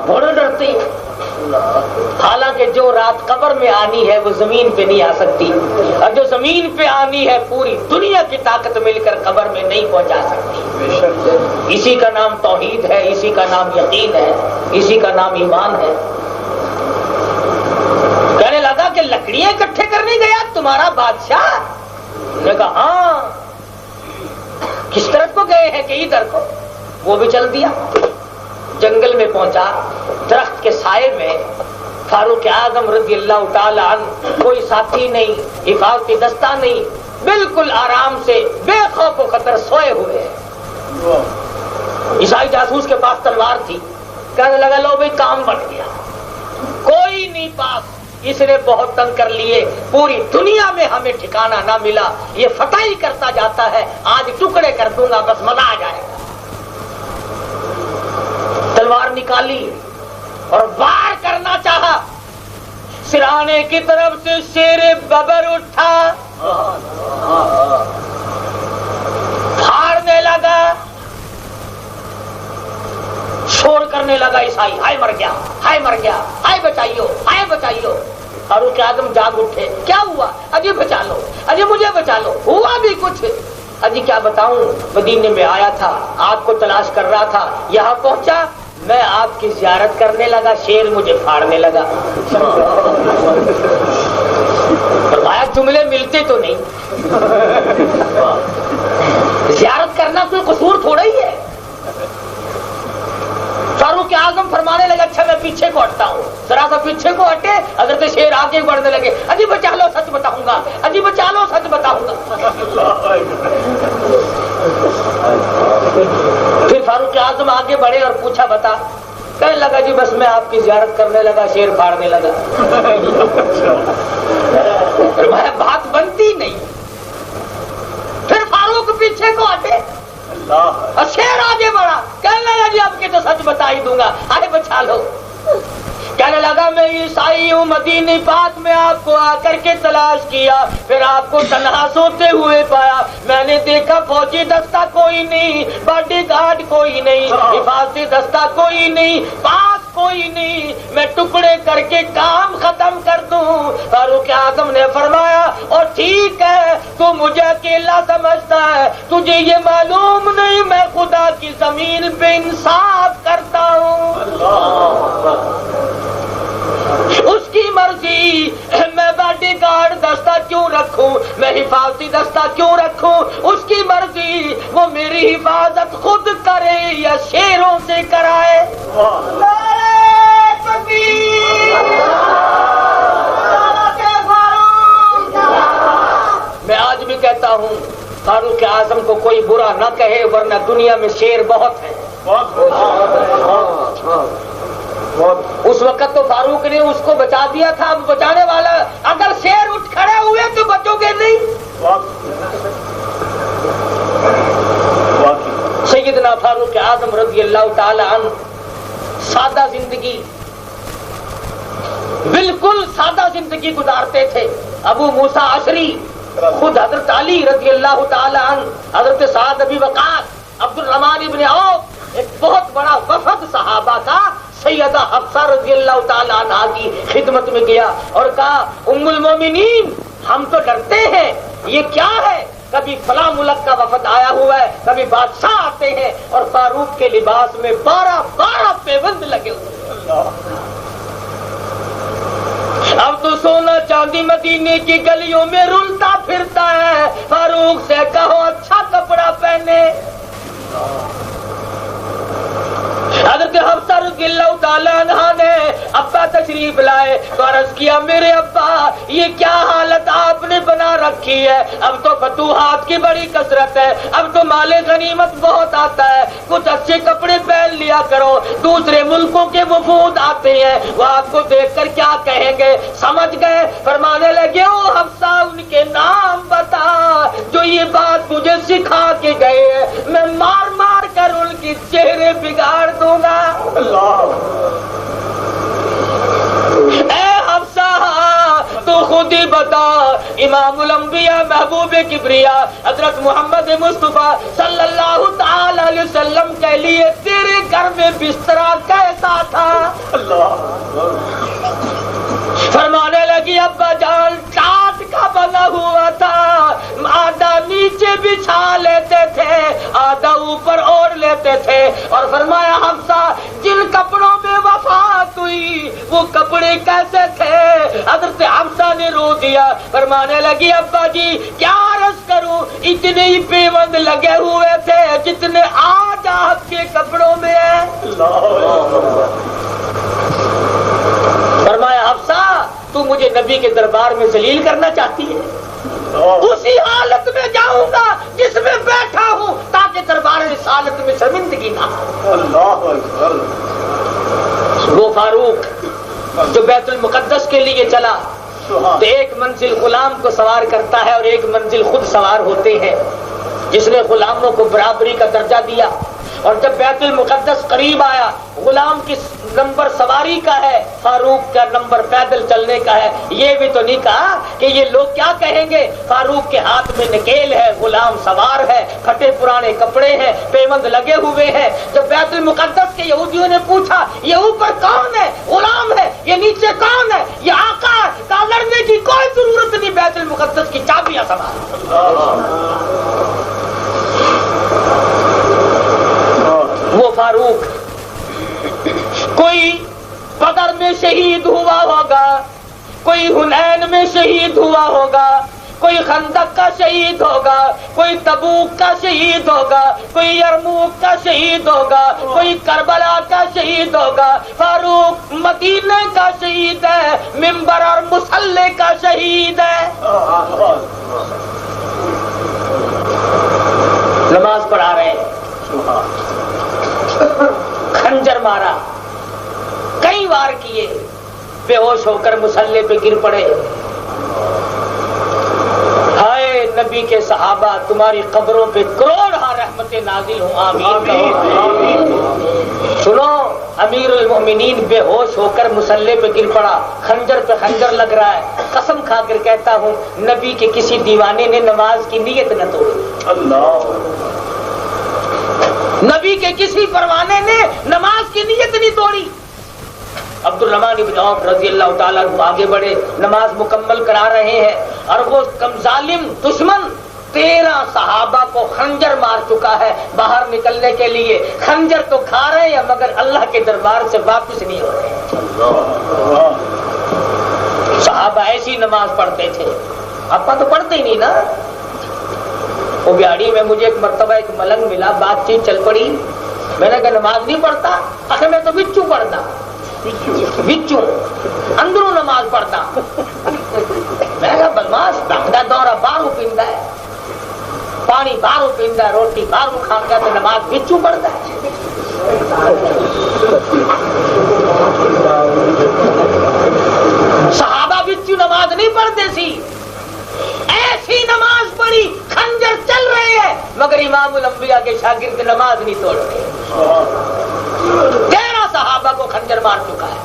بڑے ڈرتے ہیں، حالانکہ جو رات قبر میں آنی ہے وہ زمین پہ نہیں آ سکتی، اور جو زمین پہ آنی ہے پوری دنیا کی طاقت مل کر قبر میں نہیں پہنچا سکتی۔ اسی کا نام توحید ہے، اسی کا نام یقین ہے، اسی کا نام ایمان ہے۔ کہنے لگا کہ لکڑیاں اکٹھے کرنے گیا تمہارا بادشاہ؟ نے کہا ہاں۔ کس طرف کو گئے ہیں کہ ادھر کو؟ وہ بھی چل دیا، جنگل میں پہنچا، درخت کے سائے میں فاروق اعظم رضی اللہ تعالی عنہ، کوئی ساتھی نہیں، حفاظتی دستہ نہیں، بالکل آرام سے بے خوف و خطر سوئے ہوئے ہیں۔ عیسائی جاسوس کے پاس تلوار تھی، کہنے لگا لو بھائی کام بن گیا، کوئی نہیں پاس، اس نے بہت تنگ کر لیے، پوری دنیا میں ہمیں ٹھکانہ نہ ملا، یہ فتح ہی کرتا جاتا ہے، آج ٹکڑے کر دوں گا بس مزہ آ جائے گا۔ تلوار نکالی اور وار کرنا چاہا، سرانے کی طرف سے شیر ببر اٹھا، پھاڑنے لگا، شور کرنے لگا عیسائی، ہائے مر گیا، ہائے مر گیا، ہائے بچائیو، ہائے بچائیو۔ فاروق اعظم جاگ اٹھے، کیا ہوا؟ اجی بچا لو، اجی مجھے بچا لو، ہوا بھی کچھ؟ اجی کیا بتاؤں، مدینے میں آیا تھا، آپ کو تلاش کر رہا تھا، یہاں پہنچا، میں آپ کی زیارت کرنے لگا، شیر مجھے پھاڑنے لگا۔ فرمایا جملے ملتے تو نہیں، زیارت کرنا کوئی قصور تھوڑا ہی ہے۔ فاروق اعظم فرمانے لگا اچھا میں پیچھے کو ہٹتا ہوں، ذرا سا پیچھے کو ہٹے، حضرت شیر آگے بڑھنے لگے، اجی بچا لو سچ بتاؤں گا، اجی بچا لو سچ بتاؤں گا۔ پھر فاروق اعظم آگے بڑھے اور پوچھا بتا، کہنے لگا جی بس میں آپ کی زیارت کرنے لگا، شیر پھاڑنے لگا۔ فرمایا بات بنتی نہیں۔ پھر فاروق پیچھے کو ہٹے اور شیر آگے بڑھا، کہنے لگا جی آپ کے تو سچ بتا ہی دوں گا، آئے بچا لو۔ کہنے لگا میں عیسائی ہوں، مدینے پاک میں آپ کو آ کر کے تلاش کیا، پھر آپ کو تنہا سوتے ہوئے پایا، میں نے دیکھا فوجی دستہ کوئی نہیں، باڈی گارڈ کوئی نہیں، حفاظتی دستہ کوئی نہیں، پاس کوئی نہیں، میں ٹکڑے کر کے کام ختم کر دوں۔ فاروق اعظم نے فرمایا اور ٹھیک ہے، تو مجھے اکیلا سمجھتا ہے، تجھے یہ معلوم نہیں میں خدا کی زمین پہ انصاف کرتا ہوں، اس کی مرضی، میں باڈی گارڈ دستہ کیوں رکھوں، میں حفاظتی دستہ کیوں رکھوں، اس کی مرضی، وہ میری حفاظت خود کرے یا شیروں سے کرائے۔ میں آج بھی کہتا ہوں فاروق اعظم کو کوئی برا نہ کہے، ورنہ دنیا میں شیر بہت ہیں۔ اس وقت تو فاروق نے اس کو بچا دیا تھا، اب بچانے والا، اگر شیر اٹھ کھڑے ہوئے تو بچو گے نہیں۔ سیدنا فاروق اعظم رضی اللہ تعالی عنہ سادہ زندگی، بالکل سادہ زندگی گزارتے تھے۔ ابو موسیٰ اشعری، خود حضرت علی رضی اللہ تعالی عنہ، حضرت سعد بن وقاص، عبد الرحمن ابن عوف، ایک بہت بڑا وفد صحابہ کا سیدہ حفصہ رضی اللہ تعالی عنہ کی خدمت میں گیا اور کہا ام المومنین ہم تو ڈرتے ہیں، یہ کیا ہے؟ کبھی فلاں ملک کا وفد آیا ہوا ہے، کبھی بادشاہ آتے ہیں، اور فاروق کے لباس میں 12 پیوند لگے ہوئے۔ اب تو سونا چاندی مدینے کی گلیوں میں رلتا پھرتا ہے، فاروق سے کہو اچھا کپڑا پہنے۔ حضرت حفصہ رضی اللہ تعالیٰ عنہ نے ابا تشریف لائے تو عرض کیا میرے ابا یہ کیا حالت آپ نے بنا رکھی ہے، اب تو فتوحات کی بڑی کثرت ہے، اب تو مال غنیمت بہت آتا ہے، کچھ اچھے کپڑے پہن لیا کرو، دوسرے ملکوں کے وفود آتے ہیں وہ آپ کو دیکھ کر کیا کہیں گے۔ سمجھ گئے؟ فرمانے لگے او حفصہ ان کے نام بتا جو یہ بات مجھے سکھا کے گئے ہیں، میں مار مار کر ان کے چہرے بگاڑ دوں گا۔ اے حفصہ تو خود ہی بتا، امام الانبیاء محبوب کبریا حضرت محمد مصطفیٰ صلی اللہ تعالی علیہ وسلم کے لیے تیرے گھر میں بسترا کیسا تھا؟ فرمانے لگی ابا جان ٹاٹ کا بنا ہوا تھا، آدھا نیچے بچھا لیتے تھے آدھا اوپر اوڑھ لیتے تھے، اور فرمایا حفصہ جن کپڑوں میں وفات ہوئی وہ کپڑے کیسے تھے؟ حضرت حفصہ نے رو دیا، فرمانے لگی ابا جی کیا عرض کروں، اتنے ہی پیوند لگے ہوئے تھے جتنے آج آپ کے کپڑوں میں ہیں۔ فرمایا حفصہ تو مجھے نبی کے دربار میں ذلیل کرنا چاہتی ہے؟ اسی حالت میں جاؤں گا جس میں بیٹھا ہوں تاکہ دربار رسالت میں شرمندگی نہ ہو۔ وہ فاروق جو بیت المقدس کے لیے چلا تو ایک منزل غلام کو سوار کرتا ہے اور ایک منزل خود سوار ہوتے ہیں، جس نے غلاموں کو برابری کا درجہ دیا. اور جب بیت المقدس قریب آیا، غلام کس نمبر سواری کا ہے، فاروق کا نمبر پیدل چلنے کا ہے. یہ بھی تو نہیں کہا کہ یہ لوگ کیا کہیں گے، فاروق کے ہاتھ میں نکیل ہے، غلام سوار ہے، پھٹے پرانے کپڑے ہیں، پیوند لگے ہوئے ہیں. جب بیت المقدس کے یہودیوں نے پوچھا یہ اوپر کون ہے، غلام ہے، یہ نیچے کون ہے، یہ آقا ہے، کہا لڑنے کی کوئی ضرورت نہیں، بیت المقدس کی چابیاں سوار. وہ فاروق کوئی بدر میں شہید ہوا ہوگا، کوئی حنین میں شہید ہوا ہوگا، کوئی خندق کا شہید ہوگا، کوئی تبوک کا شہید ہوگا، کوئی یرموک کا شہید ہوگا، کوئی کربلا کا شہید ہوگا. فاروق مدینے کا شہید ہے، منبر اور مصلی کا شہید ہے. نماز پڑھا رہے ہیں، خنجر مارا، کئی وار کیے، بے ہوش ہو کر مصلی پہ گر پڑے. ہائے نبی کے صحابہ، تمہاری قبروں پہ کروڑ رحمتیں نازل ہوں، آمین. سنو، امیر المومنین بے ہوش ہو کر مصلی پہ گر پڑا، خنجر پہ خنجر لگ رہا ہے. قسم کھا کر کہتا ہوں نبی کے کسی دیوانے نے نماز کی نیت نہ توڑی. نبی کے کسی پروانے نے نماز کی نیت نہیں توڑی. عبد الرحمن بن عوف رضی اللہ تعالیٰ عنہ آگے بڑھے، نماز مکمل کرا رہے ہیں اور وہ کم ظالم دشمن 13 صحابہ کو خنجر مار چکا ہے. باہر نکلنے کے لیے خنجر تو کھا رہے ہیں مگر اللہ کے دربار سے واپس نہیں ہو رہے. صحابہ ایسی نماز پڑھتے تھے، آپ تو پڑھتے ہی نہیں نا. وہ بیاڑی میں مجھے ایک مرتبہ ایک ملنگ ملا، بات چیت چل پڑی. میں نے کہا نماز نہیں پڑھتا، آخر میں تو بچو پڑھتا، بچو اندروں نماز پڑھتا. میں نے کہا بدماش، ڈاکٹر دورہ باہر پیندا ہے، پانی باہر پیندا ہے، روٹی باہر کھاتا ہے، تو نماز بچو پڑھتا ہے. صحابہ بچو نماز نہیں پڑھتے سی، ایسی نماز پڑھی، خنجر چل رہے ہیں مگر امام الانبیاء کے شاگرد نماز نہیں توڑ رہے. 13 صحابہ کو خنجر مار چکا ہے.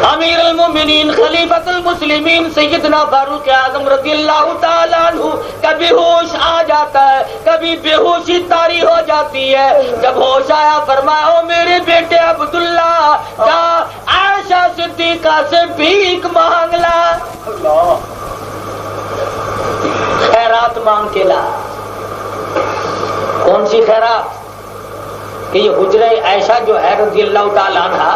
امیر المومنین خلیفۃ المسلمین سیدنا فاروق اعظم رضی اللہ تعالیٰ عنہ کبھی ہوش آ جاتا ہے، کبھی بے ہوشی طاری ہو جاتی ہے. جب ہوش آیا فرمایا او میرے بیٹے عبداللہ، جا عائشہ صدیقہ سے بھیک مانگ لا، خیرات مانگ کے لا. کون سی خیرات؟ کہ یہ حجرہ عائشہ جو ہے رضی اللہ تعالیٰ عنہ،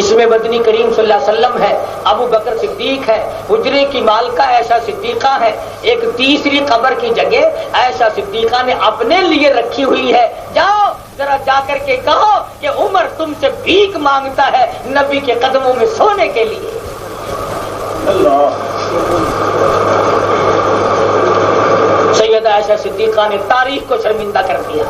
اس میں مدنی کریم صلی اللہ علیہ وسلم ہے، ابو بکر صدیق ہے، حجرے کی مالکہ عائشہ صدیقہ ہے. ایک تیسری قبر کی جگہ عائشہ صدیقہ نے اپنے لیے رکھی ہوئی ہے. جاؤ ذرا جا کر کے کہو کہ عمر تم سے بھیک مانگتا ہے نبی کے قدموں میں سونے کے لیے. سیدہ عائشہ صدیقہ نے تاریخ کو شرمندہ کر دیا.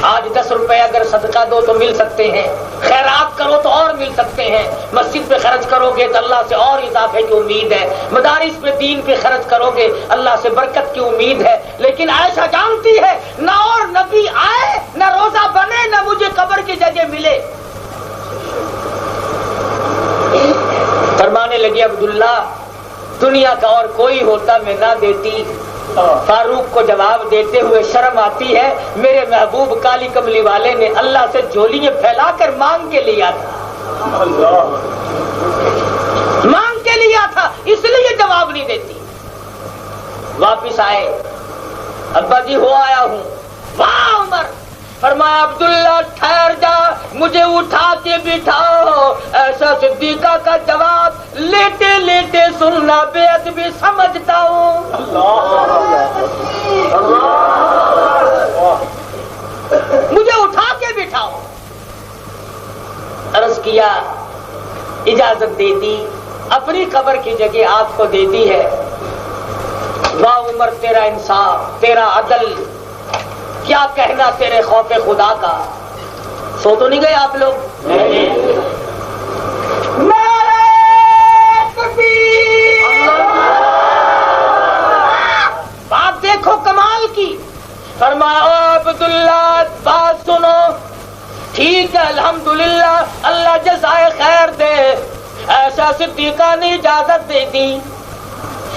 آج 10 روپے اگر صدقہ دو تو مل سکتے ہیں، خیرات کرو تو اور مل سکتے ہیں، مسجد پہ خرچ کرو گے تو اللہ سے اور اضافے کی امید ہے، مدارس پہ دین پہ خرچ کرو گے اللہ سے برکت کی امید ہے. لیکن عائشہ جانتی ہے نہ اور نبی آئے، نہ روزہ بنے، نہ مجھے قبر کی جگہ ملے. فرمانے لگی عبداللہ دنیا کا اور کوئی ہوتا میں نہ دیتی. فاروق کو جواب دیتے ہوئے شرم آتی ہے، میرے محبوب کالی کملی والے نے اللہ سے جھولیاں پھیلا کر مانگ کے لیا تھا، مانگ کے لیا تھا، اس لیے جواب نہیں دیتی. واپس آئے، ابا جی ہو آیا ہوں. واہ عمر، فرمایا عبداللہ ٹھہر جا، مجھے اٹھا کے بٹھاؤ. ایسا صدیقہ کا جواب لیٹے لیٹے سننا بے ادبی سمجھتا ہوں. مجھے اٹھا کے بٹھاؤ. عرض کیا، اجازت دے دی، اپنی قبر کی جگہ آپ کو دیتی ہے. واہ عمر، تیرا انصاف، تیرا عدل، کیا کہنا تیرے خوف خدا کا. سو تو نہیں گئے آپ لوگ؟ بات دیکھو کمال کی. فرمایا عبداللہ بات سنو، ٹھیک ہے الحمدللہ اللہ جزائے خیر دے، ایسا صدیقہ نے اجازت دے دی.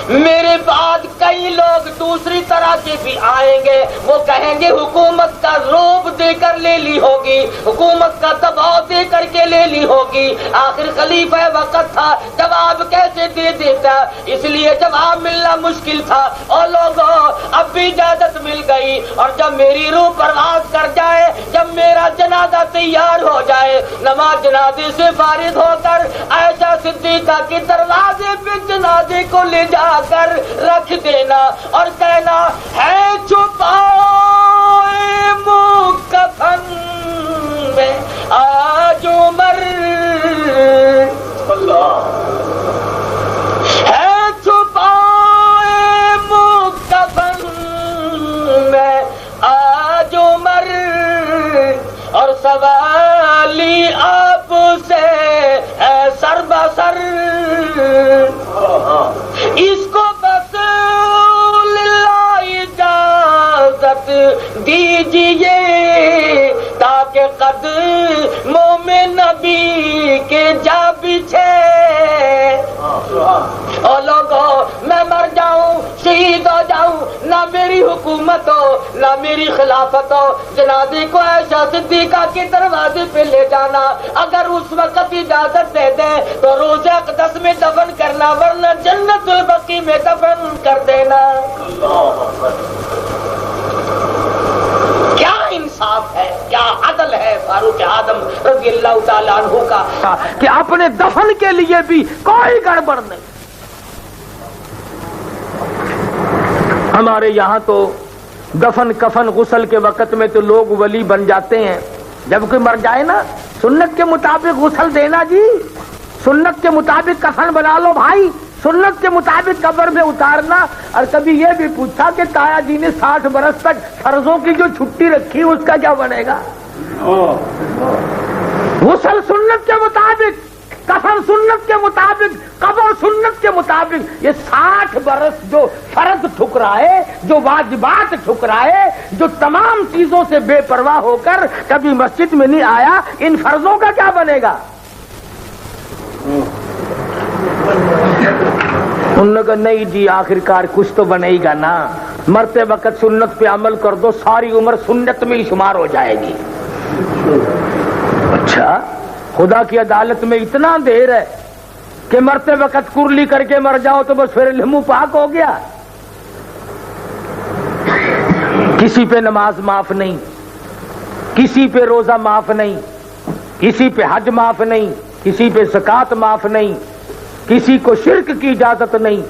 میرے بعد کئی لوگ دوسری طرح کے بھی آئیں گے، وہ کہیں گے حکومت کا روب دے کر لے لی ہوگی، حکومت کا دباؤ دے کر کے لے لی ہوگی. آخر خلیفہ وقت تھا، جواب کیسے دے دیتا؟ اس لیے جواب ملنا مشکل تھا. اور لوگوں اب بھی اجازت مل گئی، اور جب میری روح پرواز کر جائے، جب میرا جنازہ تیار ہو جائے، نماز جنازے سے فارغ ہو کر عائشہ صدیقہ کے دروازے پہ جنازے کو لے جا کر رکھ دینا اور کہنا ہے چھپائے مکفن میں آج عمر، ہے چھپائے مکفن میں آج عمر، اور سوالی آپ سے ہے سر بسر. اس کو بس للہ اجازت دیجیے تاکہ قدموں میں نبی کے جا بچھے. اور لوگوں میں مر جاؤں، شہید ہو جاؤں، نہ میری حکومت ہو نہ میری خلافت ہو، جنازے کو عائشہ صدیقہ کے دروازے پہ لے جانا. اگر اس وقت اجازت دے دیں تو روضہ اقدس میں دفن کرنا، ورنہ جنت البقیع میں دفن کر دینا. کیا انصاف ہے، کیا عدل ہے فاروق اعظم رضی اللہ تعالیٰ عنہ کا کہ اپنے دفن کے لیے بھی کوئی گڑبڑ نہیں. ہمارے یہاں تو دفن کفن غسل کے وقت میں تو لوگ ولی بن جاتے ہیں. جب کوئی مر جائے نا، سنت کے مطابق غسل دینا جی، سنت کے مطابق کفن بنا لو بھائی، سنت کے مطابق قبر میں اتارنا. اور کبھی یہ بھی پوچھا کہ تایا جی نے 60 برس تک فرضوں کی جو چھٹی رکھی اس کا کیا بنے گا؟ غسل سنت کے مطابق، کفن سنت کے مطابق، قبر سنت کے مطابق. یہ 60 برس جو فرض ٹھکرائے، جو واجبات ٹھکرائے، جو تمام چیزوں سے بے پرواہ ہو کر کبھی مسجد میں نہیں آیا، ان فرضوں کا کیا بنے گا؟ انہوں نے کہا نہیں جی آخرکار کچھ تو بنے گا نا، مرتے وقت سنت پہ عمل کر دو، ساری عمر سنت میں ہی شمار ہو جائے گی. اچھا خدا کی عدالت میں اتنا دیر ہے کہ مرتے وقت کرلی کر کے مر جاؤ تو بس پھر لمو پاک ہو گیا. کسی پہ نماز معاف نہیں، کسی پہ روزہ معاف نہیں، کسی پہ حج معاف نہیں، کسی پہ زکات معاف نہیں، کسی کو شرک کی اجازت نہیں.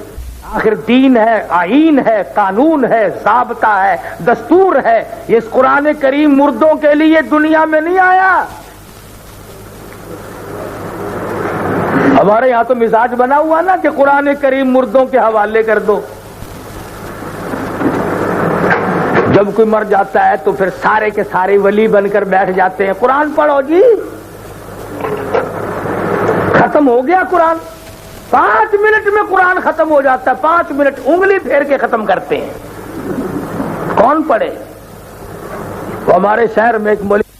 آخر دین ہے، آئین ہے، قانون ہے، ضابطہ ہے، دستور ہے. یہ قرآن کریم مردوں کے لیے دنیا میں نہیں آیا. ہمارے یہاں تو مزاج بنا ہوا نا کہ قرآن کریم مردوں کے حوالے کر دو. جب کوئی مر جاتا ہے تو پھر سارے کے سارے ولی بن کر بیٹھ جاتے ہیں. قرآن پڑھو جی، ختم ہو گیا قرآن. 5 منٹ میں قرآن ختم ہو جاتا ہے، 5 منٹ انگلی پھیر کے ختم کرتے ہیں. کون پڑھے؟ تو ہمارے شہر میں ایک مولوی